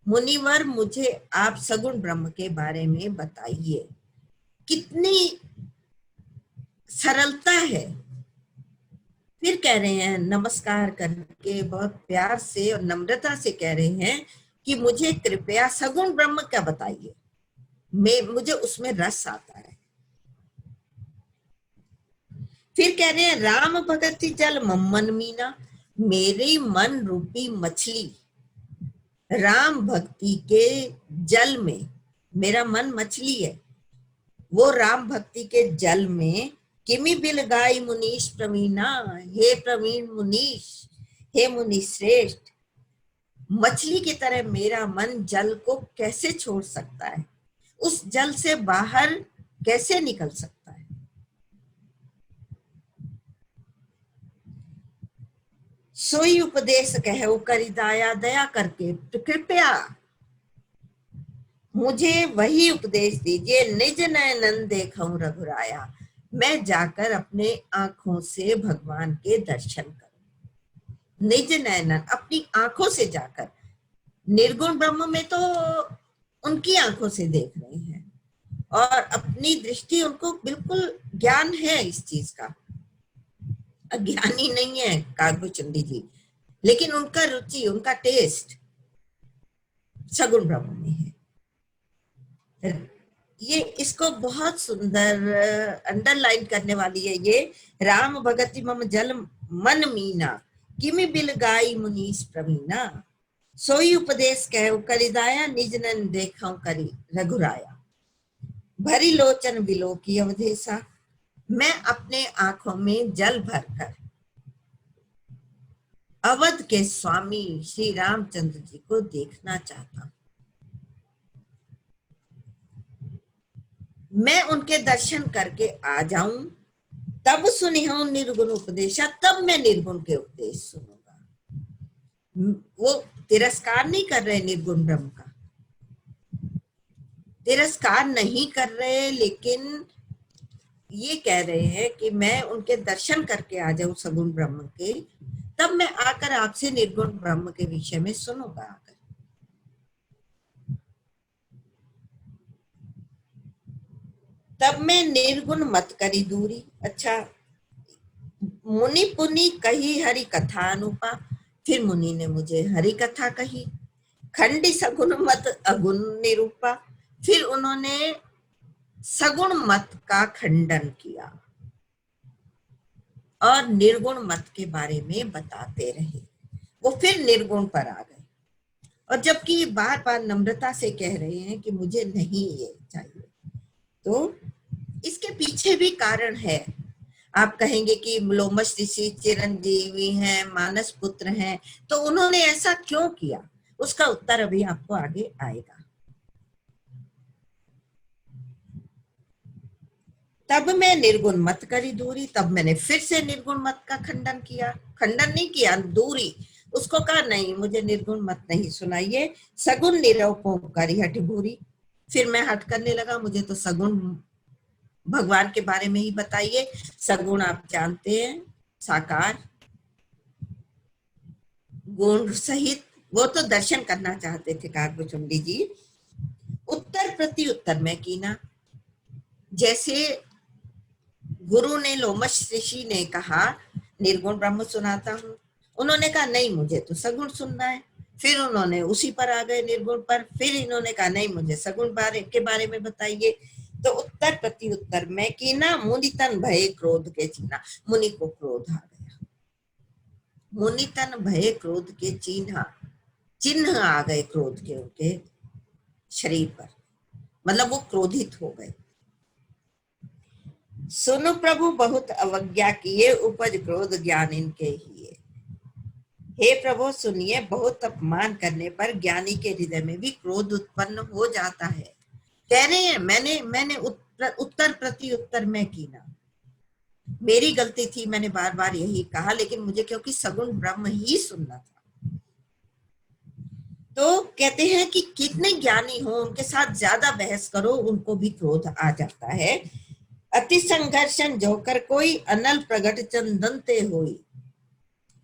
मुनिवर मुझे आप सगुण ब्रह्म के बारे में बताइए। कितनी सरलता है। फिर कह रहे हैं नमस्कार करके, बहुत प्यार से और नम्रता से कह रहे हैं कि मुझे कृपया सगुण ब्रह्म का बताइए, मुझे उसमें रस आता है। फिर कह रहे हैं राम भगति जल मम्मन मीना, मेरी मन रूपी मछली राम भक्ति के जल में, मेरा मन मछली है, वो राम भक्ति के जल में किमि बिल गाई मुनीश प्रवीणा, हे प्रवीण मुनीश, हे मुनि श्रेष्ठ, मछली की तरह मेरा मन जल को कैसे छोड़ सकता है, उस जल से बाहर कैसे निकल सकता है। सोई उपदेश कहु करि दाया, दया करके कृपया मुझे वही उपदेश दीजिए, निज नयनन देखऊं रघुराया, मैं जाकर अपने आंखों से भगवान के दर्शन करूं। निज नयनन, अपनी आंखों से जाकर, निर्गुण ब्रह्म में तो उनकी आंखों से देख रहे हैं, और अपनी दृष्टि, उनको बिल्कुल ज्ञान है इस चीज का, अज्ञानी नहीं है काकभुचुंडी जी, लेकिन उनका रुचि, उनका टेस्ट सगुण ब्रह्म में है। ये इसको बहुत सुंदर अंडरलाइन करने वाली है ये, राम भगति मम जल मन मीना, किमि बिल गाई मुनीश प्रवीणा, सोई उपदेश कहु करिदाया, निज नयन देखऊं करि रघुराया, भरी लोचन बिलो की अवधेशा, मैं अपने आंखों में जल भरकर अवध के स्वामी श्री रामचंद्र जी को देखना चाहता हूं। मैं उनके दर्शन करके आ जाऊं, तब सुनिहूं निर्गुण उपदेशा, तब मैं निर्गुण के उपदेश सुनूंगा। वो तिरस्कार नहीं कर रहे निर्गुण ब्रह्म का, तिरस्कार नहीं कर रहे, लेकिन ये कह रहे हैं कि मैं उनके दर्शन करके आ जाऊं सगुण ब्रह्म के, तब मैं आकर आपसे निर्गुण ब्रह्म के विषय में सुनूंगा आकर। तब मैं निर्गुण मत करी दूरी। अच्छा, मुनि पुनि कही हरि कथा अनुपा, फिर मुनि ने मुझे हरि कथा कही। खंडी सगुण मत अगुण निरूपा, फिर उन्होंने सगुण मत का खंडन किया और निर्गुण मत के बारे में बताते रहे। वो फिर निर्गुण पर आ गए, और जबकि बार बार नम्रता से कह रहे हैं कि मुझे नहीं ये चाहिए। तो इसके पीछे भी कारण है। आप कहेंगे कि लोमश ऋषि चिरंजीवी हैं, मानस पुत्र हैं, तो उन्होंने ऐसा क्यों किया? उसका उत्तर अभी आपको आगे आएगा। तब मैं निर्गुण मत करी दूरी, तब मैंने फिर से निर्गुण मत का खंडन किया। खंडन नहीं किया, दूरी। उसको कहा नहीं, मुझे निर्गुण मत नहीं सुनाइए, सगुण निरूपों करी हठ भूरी। फिर मैं हट करने लगा, मुझे तो सगुण भगवान के बारे में ही बताइए। सगुण आप जानते हैं, साकार गुण सहित। वो तो दर्शन करना चाहते थे काकभुचुंडी जी। उत्तर प्रति उत्तर में कीना, जैसे गुरु ने, लोमश ऋषि ने कहा निर्गुण ब्रह्म सुनाता हूं, उन्होंने कहा नहीं मुझे तो सगुण सुनना है। फिर उन्होंने उसी पर आ गए निर्गुण पर, फिर इन्होंने कहा नहीं मुझे सगुण के बारे में बताइए। तो उत्तर प्रति उत्तर में कीना, मुनि तन भय क्रोध के चीना। मुनि को क्रोध आ गया, मुनि तन भय क्रोध के चिन्ह आ गए क्रोध के उनके शरीर पर, मतलब वो क्रोधित हो गए। सुनो प्रभु बहुत अवज्ञा किए, उपज क्रोध ज्ञान इनके ही। हे प्रभु सुनिए, बहुत अपमान करने पर ज्ञानी के हृदय में भी क्रोध उत्पन्न हो जाता है। कह रहे हैं मैंने उत्तर प्रति उत्तर में कीना, मेरी गलती थी, मैंने बार बार यही कहा, लेकिन मुझे क्योंकि सगुण ब्रह्म ही सुनना था। तो कहते हैं कि कितने ज्ञानी हो, उनके साथ ज्यादा बहस करो, उनको भी क्रोध आ जाता है। अति संघर्षण जोकर कोई, अनल प्रगट चंदनते होई।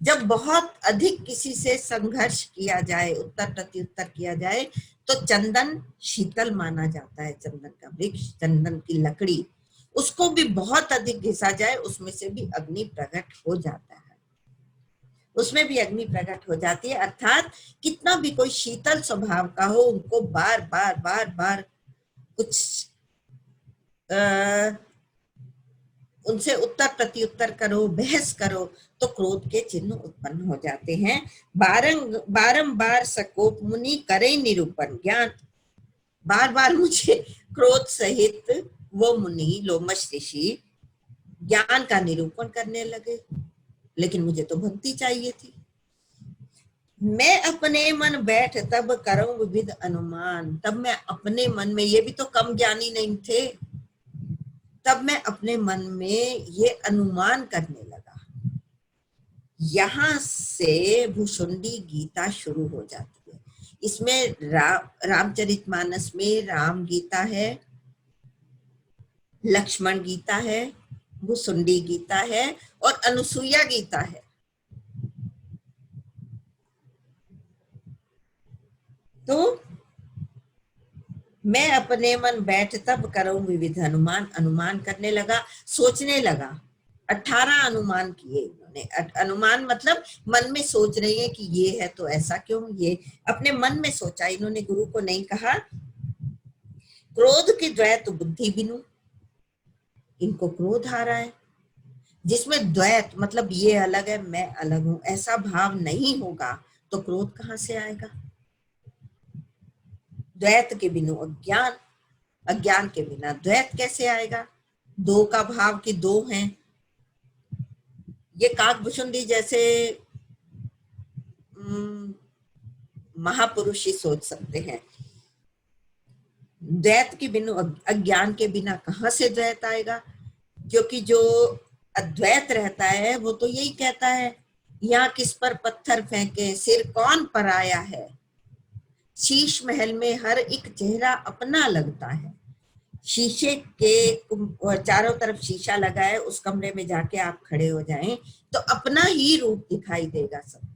जब बहुत अधिक किसी से संघर्ष किया जाए, उत्तर प्रति उत्तर किया जाए, तो चंदन शीतल माना जाता है। चंदन का वृक्ष, चंदन की लकड़ी, उसको भी बहुत अधिक घिसा जाए, उसमें से भी अग्नि प्रकट हो जाता है, उसमें भी अग्नि प्रकट हो जाती है। अर्थात कितना भी कोई शीतल स्वभाव का हो, उनको बार बार कुछ उनसे उत्तर प्रति उत्तर करो, बहस करो, तो क्रोध के चिन्ह उत्पन्न हो जाते हैं। बारंबार सकोप मुनि करे निरूपण ज्ञान। बार बार मुझे क्रोध सहित वो मुनि लोमश ऋषि ज्ञान का निरूपण करने लगे, लेकिन मुझे तो भक्ति चाहिए थी। मैं अपने मन बैठ तब करूं विविध अनुमान। तब मैं अपने मन में, ये भी तो कम ज्ञानी नहीं थे, तब मैं अपने मन में ये अनुमान करने लगा। यहां से भुशुंडी गीता शुरू हो जाती है। इसमें रामचरितमानस में राम गीता है, लक्ष्मण गीता है, भुशुंडी गीता है और अनुसुईया गीता है। तो मैं अपने मन बैठ तब करूं विविध अनुमान। अनुमान करने लगा, सोचने लगा। 18 अनुमान किए इन्होंने। अनुमान मतलब मन में सोच रही है कि ये है तो ऐसा क्यों, ये अपने मन में सोचा। इन्होंने गुरु को नहीं कहा। क्रोध की द्वैत बुद्धि बिनु, इनको क्रोध आ रहा है, जिसमें द्वैत मतलब ये अलग है मैं अलग हूं, ऐसा भाव नहीं होगा तो क्रोध कहां से आएगा? द्वैत के बिनु अज्ञान, अज्ञान के बिना द्वैत कैसे आएगा? दो का भाव कि दो हैं। ये काकभुशुंडी जैसे महापुरुष ही सोच सकते हैं। द्वैत के बिना, अज्ञान के बिना कहाँ से द्वैत आएगा? क्योंकि जो अद्वैत रहता है वो तो यही कहता है, यहाँ किस पर पत्थर फेंके, सिर कौन पराया है, शीश महल में हर एक चेहरा अपना लगता है। शीशे के चारों तरफ शीशा लगा है, उस कमरे में जाके आप खड़े हो जाएं तो अपना ही रूप दिखाई देगा सब में,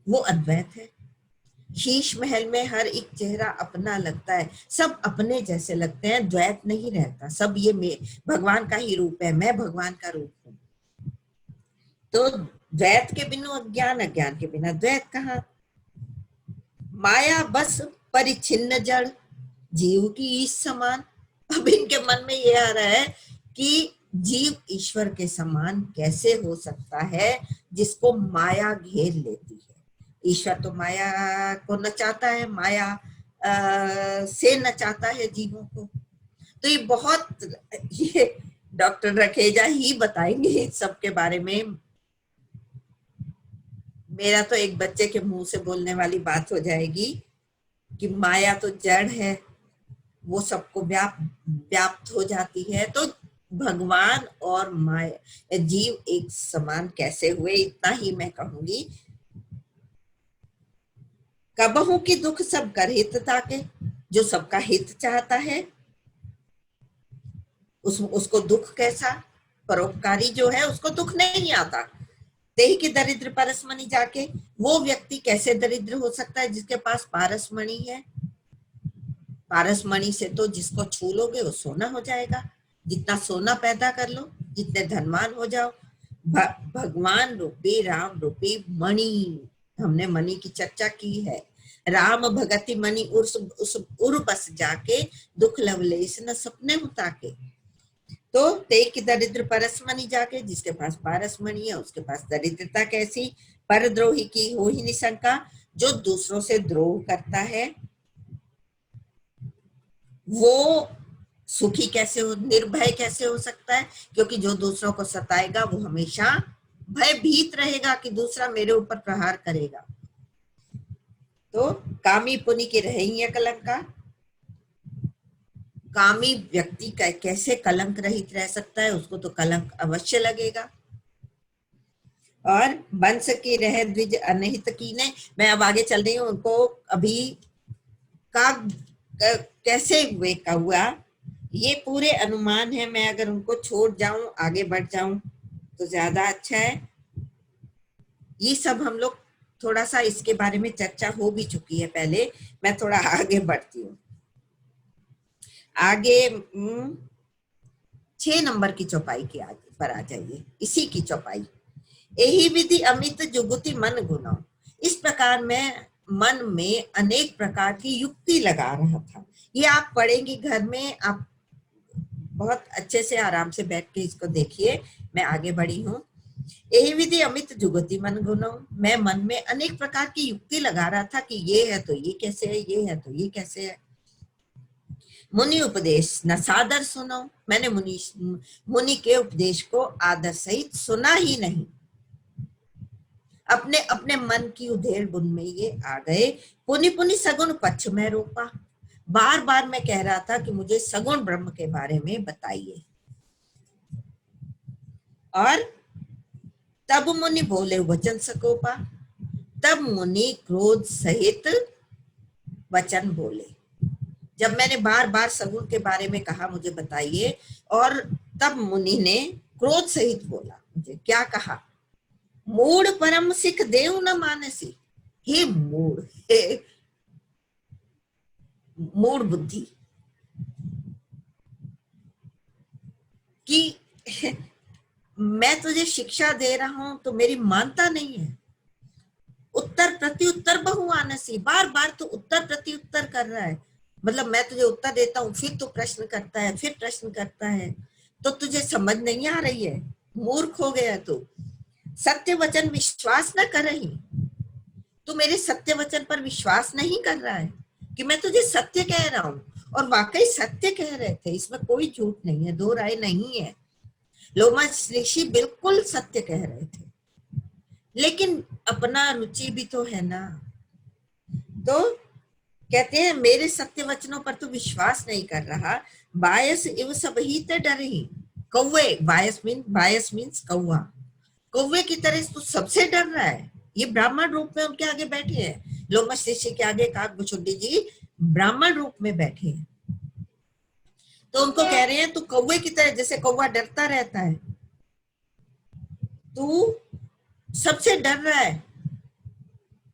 वो अद्वैत है। शीश महल में हर एक चेहरा अपना लगता है, सब अपने जैसे लगते हैं, द्वैत नहीं रहता। सब ये भगवान का ही रूप है, मैं भगवान का रूप हूँ। तो द्वैत के बिना अज्ञान, अज्ञान के बिना द्वैत कहाँ? माया बस परिच्छिन्न जड़, जीव की ईश समान। अब इनके मन में ये आ रहा है कि जीव ईश्वर के समान कैसे हो सकता है, जिसको माया घेर लेती है। ईश्वर तो माया को नचाता है, माया से नचाता है जीवों को। तो ये बहुत, ये डॉक्टर रखेजा ही बताएंगे इस सब के बारे में। मेरा तो एक बच्चे के मुंह से बोलने वाली बात हो जाएगी कि माया तो जड़ है, वो सबको व्याप्त हो जाती है। तो भगवान और माया, जीव एक समान कैसे हुए? इतना ही मैं कहूंगी। कबहू की दुख सब कर हित ताके, जो सबका हित चाहता है उसको दुख कैसा? परोपकारी जो है उसको दुख नहीं आता। देही की दरिद्र पारसमणि जाके, वो व्यक्ति कैसे दरिद्र हो सकता है जिसके पास पारसमणि है? पारसमणि से तो जिसको छू लोगे वो सोना हो जाएगा। जितना सोना पैदा कर लो, जितने धनवान हो जाओ। भगवान रूपी, राम रूपी मणि, हमने मणि की चर्चा की है। राम भगति मणि उस उर बस जाके, दुख लवलेश न सपने हुता के। तो ते की दरिद्र परसमणि जाके, जिसके पास पारसमणि है उसके पास दरिद्रता कैसी? परद्रोही की हो ही निशंका, जो दूसरों से द्रोह करता है वो सुखी कैसे हो, निर्भय कैसे हो सकता है? क्योंकि जो दूसरों को सताएगा वो हमेशा भयभीत रहेगा कि दूसरा मेरे ऊपर प्रहार करेगा। तो कामी पुनि की रही कलंका, कामी व्यक्ति का कैसे कलंक रहित रह सकता है? उसको तो कलंक अवश्य लगेगा। और वंश की रह द्विज अनहित कीने, मैं अब आगे चल रही हूँ। उनको अभी का कैसे हुए का हुआ, ये पूरे अनुमान है। मैं अगर उनको छोड़ जाऊं, आगे बढ़ जाऊं तो ज्यादा अच्छा है। ये सब हम लोग थोड़ा सा इसके बारे में चर्चा हो भी चुकी है पहले। मैं थोड़ा आगे बढ़ती हूँ। आगे 6 नंबर की चौपाई के आगे पर आ जाइए। इसी की चौपाई, यही विधि अमित जुगुति मन गुना। इस प्रकार मैं मन में अनेक प्रकार की युक्ति लगा रहा था। ये आप पढ़ेंगे घर में, आप बहुत अच्छे से आराम से बैठ के इसको देखिए। मैं आगे बढ़ी हूँ। यही विधि अमित जुगति मन गुनो, मैं मन में अनेक प्रकार की युक्ति लगा रहा था कि ये है तो ये कैसे है, ये है तो ये कैसे है। मुनि उपदेश न सादर सुनो, मैंने मुनि के उपदेश को आदर सहित सुना ही नहीं। अपने अपने मन की उधेड़ बुन में ये आ गए। पुनि पुनि सगुण पक्ष में रोपा, बार बार मैं कह रहा था कि मुझे सगुण ब्रह्म के बारे में बताइए। और तब मुनि बोले वचन सकोपा, तब मुनि क्रोध सहित वचन बोले। जब मैंने बार बार सगुण के बारे में कहा मुझे बताइए, और तब मुनि ने क्रोध सहित बोला। मुझे क्या कहा? मूढ़ परम सिख देव न मानसी, हे मूढ़, हे मूढ़ बुद्धि, कि मैं तुझे शिक्षा दे रहा हूं तो मेरी मानता नहीं है। उत्तर प्रत्युत्तर बहुआनसी, बार बार तो उत्तर प्रत्युत्तर कर रहा है। मतलब मैं तुझे उत्तर देता हूँ, फिर तू प्रश्न करता है, फिर प्रश्न करता है, तो तुझे समझ नहीं आ रही है, मूर्ख हो गया तू। सत्य वचन विश्वास न कर रही, तू मेरे सत्य वचन पर विश्वास नहीं कर रहा है कि मैं तुझे सत्य कह रहा हूँ। और वाकई सत्य कह रहे थे, इसमें कोई झूठ नहीं है, दो राय नहीं है। लोमश ऋषि बिल्कुल सत्य कह रहे थे। लेकिन अपना रुचि भी तो है ना। तो कहते हैं मेरे सत्य वचनों पर तो विश्वास नहीं कर रहा, बायस इव सब ही ते डर ही। कौवे, बायस मीन्स कौवा, कौवे की तरह तू सबसे डर रहा है। ये ब्राह्मण रूप में उनके आगे बैठे हैं, लोमश ऋषि के आगे काकभुचुंडी जी ब्राह्मण रूप में बैठे हैं। तो उनको कह रहे हैं तू कौवे की तरह, जैसे कौवा डरता रहता है, तू सबसे डर रहा है।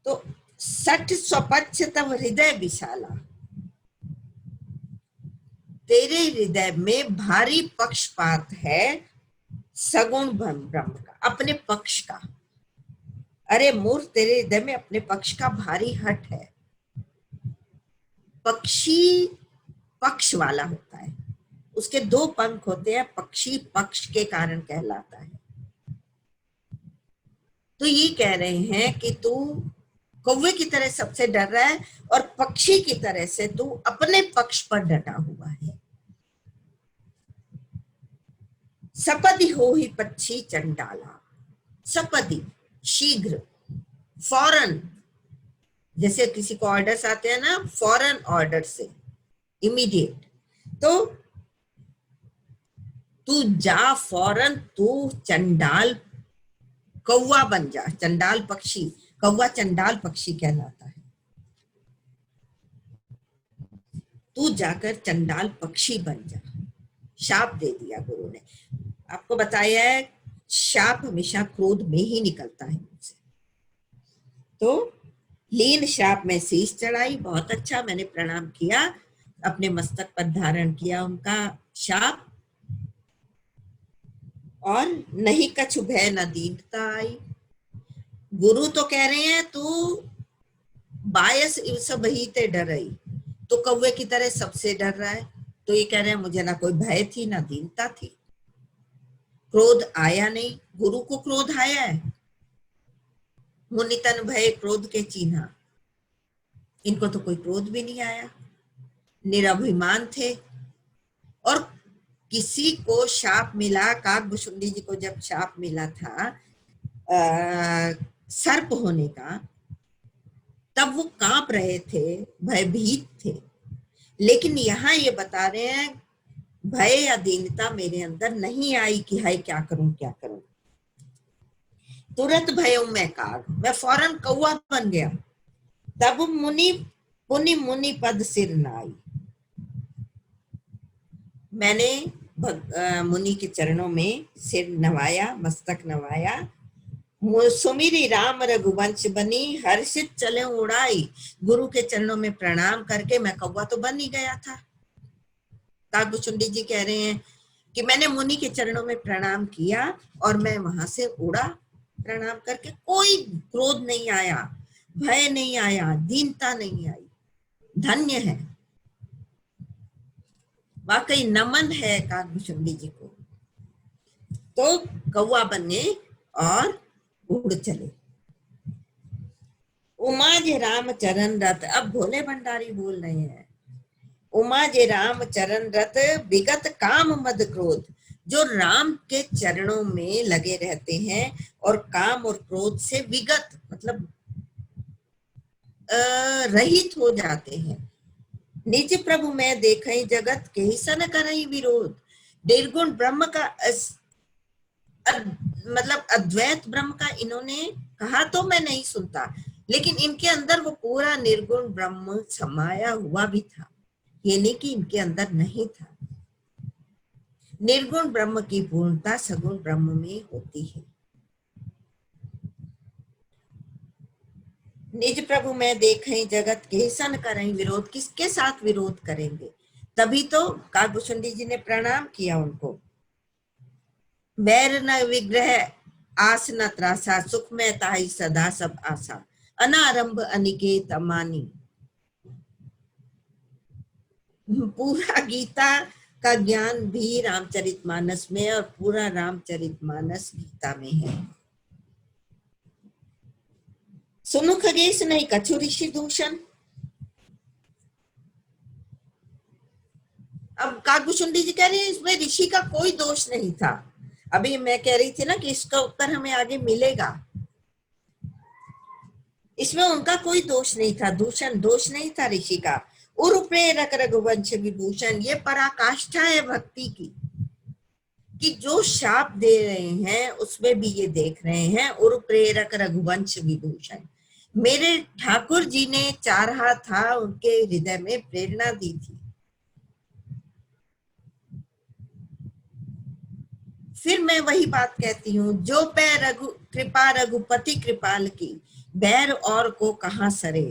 तो सठ स्वपक्ष तव हृदय विशाला, तेरे हृदय में भारी पक्षपात है सगुण ब्रह्म का, अपने पक्ष का। अरे मूर्ख, तेरे हृदय में अपने पक्ष का भारी हट है। पक्षी पक्ष वाला होता है, उसके दो पंख होते हैं, पक्षी पक्ष के कारण कहलाता है। तो ये कह रहे हैं कि तू कौवे की तरह सबसे डर रहा है और पक्षी की तरह से तू अपने पक्ष पर डटा हुआ है। सपदि हो ही पक्षी चंडाला, सपदि शीघ्र, फौरन, जैसे किसी को ऑर्डर्स आते हैं ना, फौरन ऑर्डर से, इमीडिएट। तो तू जा फौरन, तू चंडाल कौवा बन जा, चंडाल पक्षी, कौवा चंडाल पक्षी कहलाता है। तू जाकर चंडाल पक्षी बन जा। शाप दे दिया गुरु ने। आपको बताया है शाप हमेशा क्रोध में ही निकलता है मुझसे। तो लीन शाप में शीश चढ़ाई, बहुत अच्छा, मैंने प्रणाम किया, अपने मस्तक पर धारण किया उनका शाप। और नहीं कछु भय न दीनता आई। गुरु तो कह रहे हैं तू बायस इव सब ही ते डरई, तो कौवे की तरह सबसे डर रहा है। तो ये कह रहे हैं मुझे ना कोई भय थी ना दीनता थी, क्रोध आया नहीं। गुरु को क्रोध आया है, मुनितन भय क्रोध के चिन्हा, इनको तो कोई क्रोध भी नहीं आया, निराभिमान थे। और किसी को शाप मिला, काकभुचुंडी जी को जब शाप मिला था सर्प होने का, तब वो कांप रहे थे, भयभीत थे। लेकिन यहाँ ये बता रहे हैं भय या दीनता मेरे अंदर नहीं आई कि हाय क्या करूं क्या करूं। तुरंत भयों में काग, मैं फौरन कौवा बन गया। तब मुनि पुनि मुनि पद सिर नाई, मैंने मुनि के चरणों में सिर नवाया, मस्तक नवाया। सुमिरी राम रघुवंश बनी, हर्षित चले उड़ाई। गुरु के चरणों में प्रणाम करके मैं कौवा तो बन ही गया था। काकभुचुंडी जी कह रहे हैं कि मैंने मुनि के चरणों में प्रणाम किया और मैं वहां से उड़ा प्रणाम करके। कोई क्रोध नहीं आया, भय नहीं आया, दीनता नहीं आई। धन्य है, वाकई नमन है काकभुचुंडी जी को। तो कौवा बने और उड़ चले। उमा जे राम चरण रत, अब भोले भंडारी बोल रहे हैं, उमा जे राम चरण रत विगत काम मद क्रोध, जो राम के चरणों में लगे रहते हैं और काम और क्रोध से विगत मतलब रहित हो जाते हैं। निज प्रभु में देखई जगत के ही सन करई विरोध। निर्गुण ब्रह्म का मतलब अद्वैत ब्रह्म का इन्होंने कहा तो मैं नहीं सुनता, लेकिन इनके अंदर वो पूरा निर्गुण ब्रह्म समाया हुआ भी था, ये नहीं कि इनके अंदर नहीं था। निर्गुण ब्रह्म की पूर्णता सगुण ब्रह्म में होती है। निज प्रभु में देखें जगत के सन करें विरोध, किसके साथ विरोध करेंगे? तभी तो काकभुचुंडी जी ने प्रणाम किया उनको। वैर न विग्रह आस न त्रासा, सुख में ताई सदा सब आशा, अनारंभ अनिकेत अमानी। पूरा गीता का ज्ञान भी रामचरितमानस में और पूरा रामचरितमानस गीता में है। सुनु खगेश नहीं कछु ऋषि दूषण। अब काकभुचुंडी जी कह रही है इसमें ऋषि का कोई दोष नहीं था। अभी मैं कह रही थी ना कि इसका उत्तर हमें आगे मिलेगा। इसमें उनका कोई दोष नहीं था, दूषण दोष नहीं था ऋषि का। उर प्रेरक रघुवंश विभूषण, ये पराकाष्ठा है भक्ति की, कि जो शाप दे रहे हैं उसमें भी ये देख रहे हैं उर प्रेरक रघुवंश विभूषण। मेरे ठाकुर जी ने चाहा था, उनके हृदय में प्रेरणा दी थी। फिर मैं वही बात कहती हूँ, जो पै रघु कृपा रघुपति कृपाल की, बैर और को कहाँ सरे।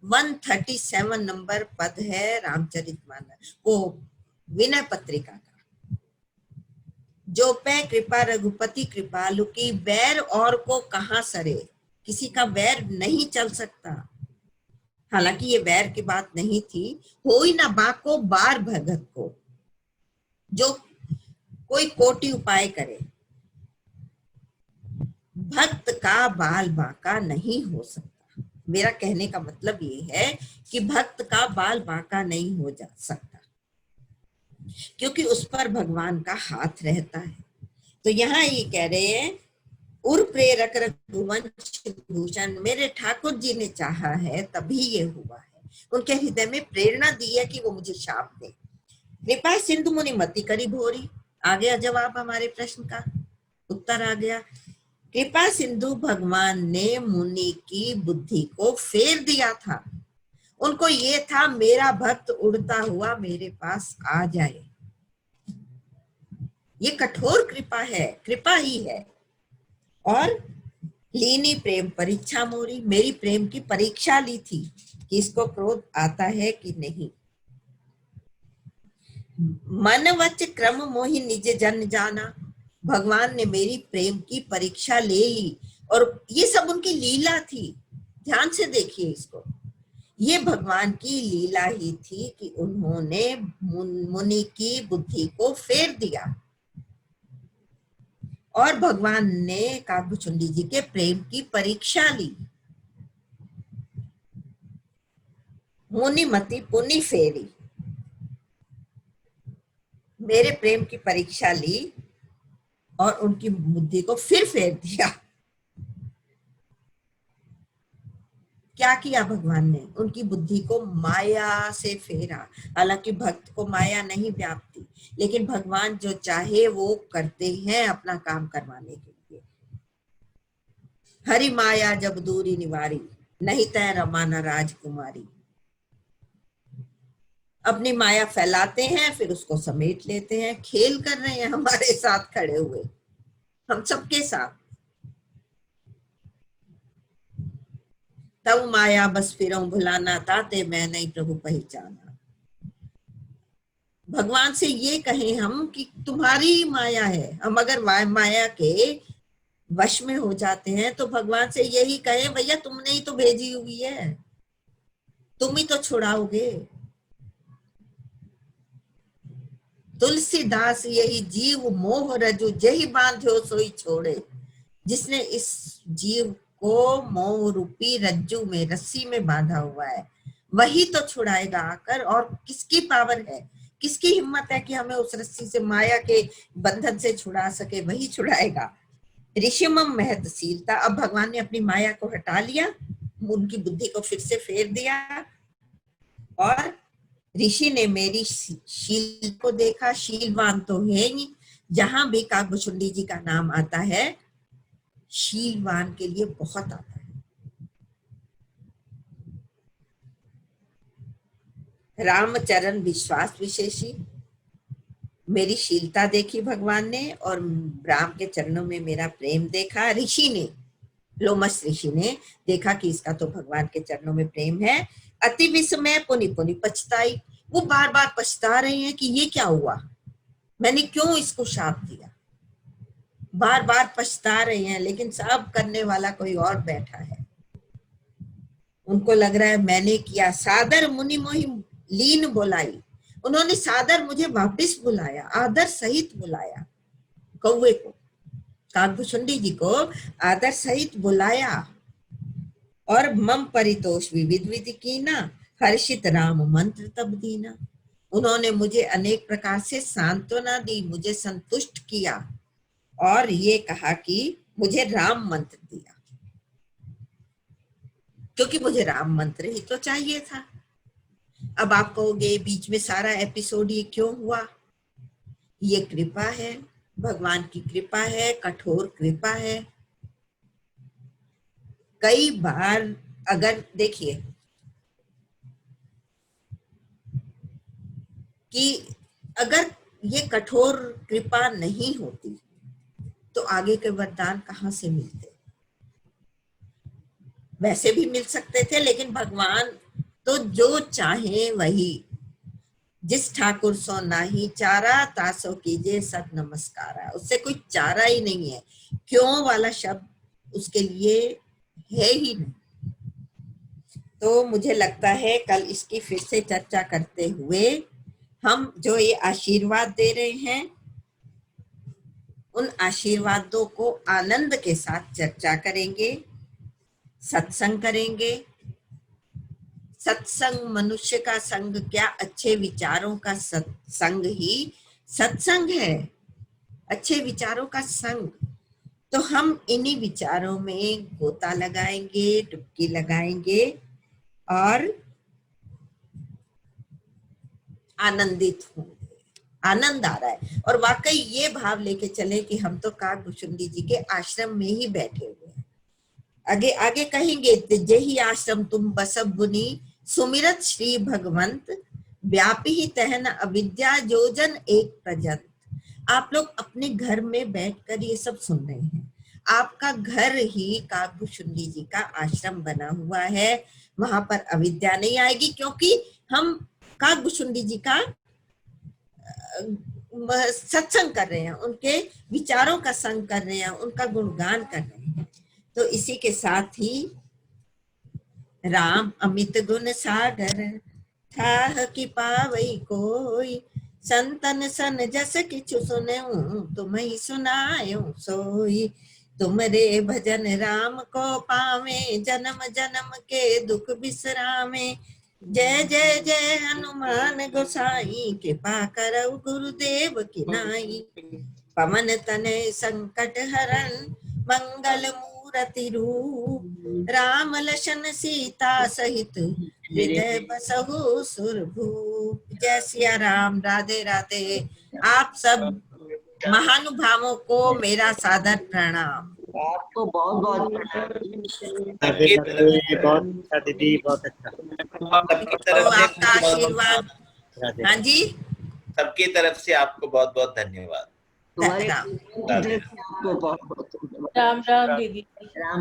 137 नंबर पद है रामचरितमानस वो विनय पत्रिका का। जो पै कृपा रघुपति कृपालु की, बैर और को कहाँ सरे। किसी का बैर नहीं चल सकता। हालांकि ये बैर की बात नहीं थी। होई ना बाको बार भगत को, जो कोई कोटि उपाय करे, भक्त का बाल बांका नहीं हो सकता। मेरा कहने का मतलब ये है कि भक्त का बाल बांका नहीं हो जा सकता, क्योंकि उस पर भगवान का हाथ रहता है। तो यहाँ ये कह रहे हैं, उर प्रेरक रघुवंश भूषण, मेरे ठाकुर जी ने चाहा है तभी ये हुआ है। उनके हृदय में प्रेरणा दी है कि वो मुझे शाप दे। कृपा सिंधु मुनि मति करी भोरी। आ गया जवाब, हमारे प्रश्न का उत्तर आ गया। कृपा सिंधु भगवान ने मुनि की बुद्धि को फेर दिया था। उनको ये था मेरा भक्त उड़ता हुआ मेरे पास आ जाए। ये कठोर कृपा है, कृपा ही है। और लीनी प्रेम परीक्षा मोरी, मेरी प्रेम की परीक्षा ली थी कि इसको क्रोध आता है कि नहीं। मन वच क्रम मोहि निज जन जाना, भगवान ने मेरी प्रेम की परीक्षा ले ली। और ये सब उनकी लीला थी। ध्यान से देखिए इसको, ये भगवान की लीला ही थी कि उन्होंने मुनि की बुद्धि को फेर दिया और भगवान ने काकभुचुंडी जी के प्रेम की परीक्षा ली। मुनि मति पुनि फेरी, मेरे प्रेम की परीक्षा ली और उनकी बुद्धि को फिर फेर दिया। क्या किया भगवान ने? उनकी बुद्धि को माया से फेरा। हालांकि भक्त को माया नहीं व्यापती, लेकिन भगवान जो चाहे वो करते हैं अपना काम करवाने के लिए। हरि माया जब दूरी निवारी, नहीं तय रमाना राजकुमारी। अपनी माया फैलाते हैं, फिर उसको समेट लेते हैं। खेल कर रहे हैं हमारे साथ खड़े हुए, हम सबके साथ। तब माया बस फिरों भुलाना, ताते मैं नहीं प्रभु पहचाना। भगवान से ये कहें हम कि तुम्हारी माया है। हम अगर माया के वश में हो जाते हैं तो भगवान से यही कहें, भैया तुमने ही तो भेजी हुई है, तुम ही तो छुड़ाओगे। तुलसीदास यही जीव मोह रजू, जही बांध्यो सोई छोड़े। जिसने इस जीव को मोह रूपी रज्जू में, रस्सी में बांधा हुआ है, वही तो छुड़ाएगा आकर। और किसकी पावर है, किसकी हिम्मत है कि हमें उस रस्सी से, माया के बंधन से छुड़ा सके? वही छुड़ाएगा। ऋषिमम महतशीलता, अब भगवान ने अपनी माया को हटा लिया, उनकी बुद्धि को फिर से फेर दिया और ऋषि ने मेरी शील को देखा। शीलवान तो है ही, जहां भी काकभुचुंडी जी का नाम आता है शीलवान के लिए बहुत आता है। रामचरण विश्वास विशेषी, मेरी शीलता देखी भगवान ने और राम के चरणों में मेरा प्रेम देखा। ऋषि ने, लोमस ऋषि ने देखा कि इसका तो भगवान के चरणों में प्रेम है। अति विस्मय पुनि पुनि पछताई, वो बार बार पछता रहे हैं कि ये क्या हुआ, मैंने क्यों इसको शाप दिया। बार बार पछता रहे हैं, लेकिन सब करने वाला कोई और बैठा है। उनको लग रहा है मैंने किया। सादर मुनि मोहि लीन बोलाई, उन्होंने सादर मुझे वापिस बुलाया, आदर सहित बुलाया। कौवे को, काकभुचुंडी जी को आदर सहित बुलाया। और मम परितोष विविध विधि कीना, हर्षित राम मंत्र तब दीना। उन्होंने मुझे अनेक प्रकार से सांत्वना दी, मुझे संतुष्ट किया और ये कहा कि मुझे राम मंत्र दिया। क्योंकि मुझे राम मंत्र ही तो चाहिए था। अब आप कहोगे बीच में सारा एपिसोड ये क्यों हुआ? ये कृपा है, भगवान की कृपा है, कठोर कृपा है। कई बार अगर देखिए कि अगर ये कठोर कृपा नहीं होती तो आगे के वरदान कहाँ से मिलते? वैसे भी मिल सकते थे, लेकिन भगवान तो जो चाहे वही। जिस ठाकुर सो नाही चारा तासो कीजिए सत नमस्कारा। उससे कोई चारा ही नहीं है। क्यों वाला शब्द उसके लिए है ही नहीं। तो मुझे लगता है कल इसकी फिर से चर्चा करते हुए हम जो ये आशीर्वाद दे रहे हैं उन आशीर्वादों को आनंद के साथ चर्चा करेंगे, सत्संग करेंगे। सत्संग मनुष्य का संग क्या, अच्छे विचारों का संग ही सत्संग है, अच्छे विचारों का संग। तो हम इन्हीं विचारों में गोता लगाएंगे, डुबकी लगाएंगे और आनंदित होंगे। आनंद आ रहा है और वाकई ये भाव लेके चले कि हम तो काकभुशुंडी जी के आश्रम में ही बैठे हुए हैं। आगे आगे कहेंगे, जेहि आश्रम तुम बसब बुनी सुमिरत श्री भगवंत व्यापी ही तहन अविद्या जोजन एक प्रजंत। आप लोग अपने घर में बैठकर ये सब सुन रहे हैं। आपका घर ही काकभुशुंडी जी का आश्रम बना हुआ है। वहां पर अविद्या नहीं आएगी क्योंकि हम काकभुशुंडी जी का सत्संग कर रहे हैं, उनके विचारों का संग कर रहे हैं, उनका गुणगान कर रहे हैं। तो इसी के साथ ही राम अमित गुण सागर थाह कि पावई कोई संतन सन जस किछु सुनऊं तुम्हि सुनायूं सोई। तुमरे भजन राम को पावे जन्म जन्म के दुख बिसरामे। जय जय जय हनुमान गोसाई कृपा करऊ गुरुदेव की नाई। पवन तनय संकट हरन मंगल मूरति रूप राम लखन सीता सहित हृदय बसहु सुरभूप। जय सिया राम। राधे राधे। आप सब महानुभावों को मेरा सादर प्रणाम। आपको बहुत बहुत प्रणाम। सबकी तरफ बहुत अच्छा दीदी, बहुत अच्छा। सबकी तो तरफ से आपका आशीर्वाद। हाँ जी, सबकी तरफ से आपको बहुत बहुत धन्यवाद। तुम्हारे राम। आपको बहुत बहुत धन्यवाद। राम राम दीदी। राम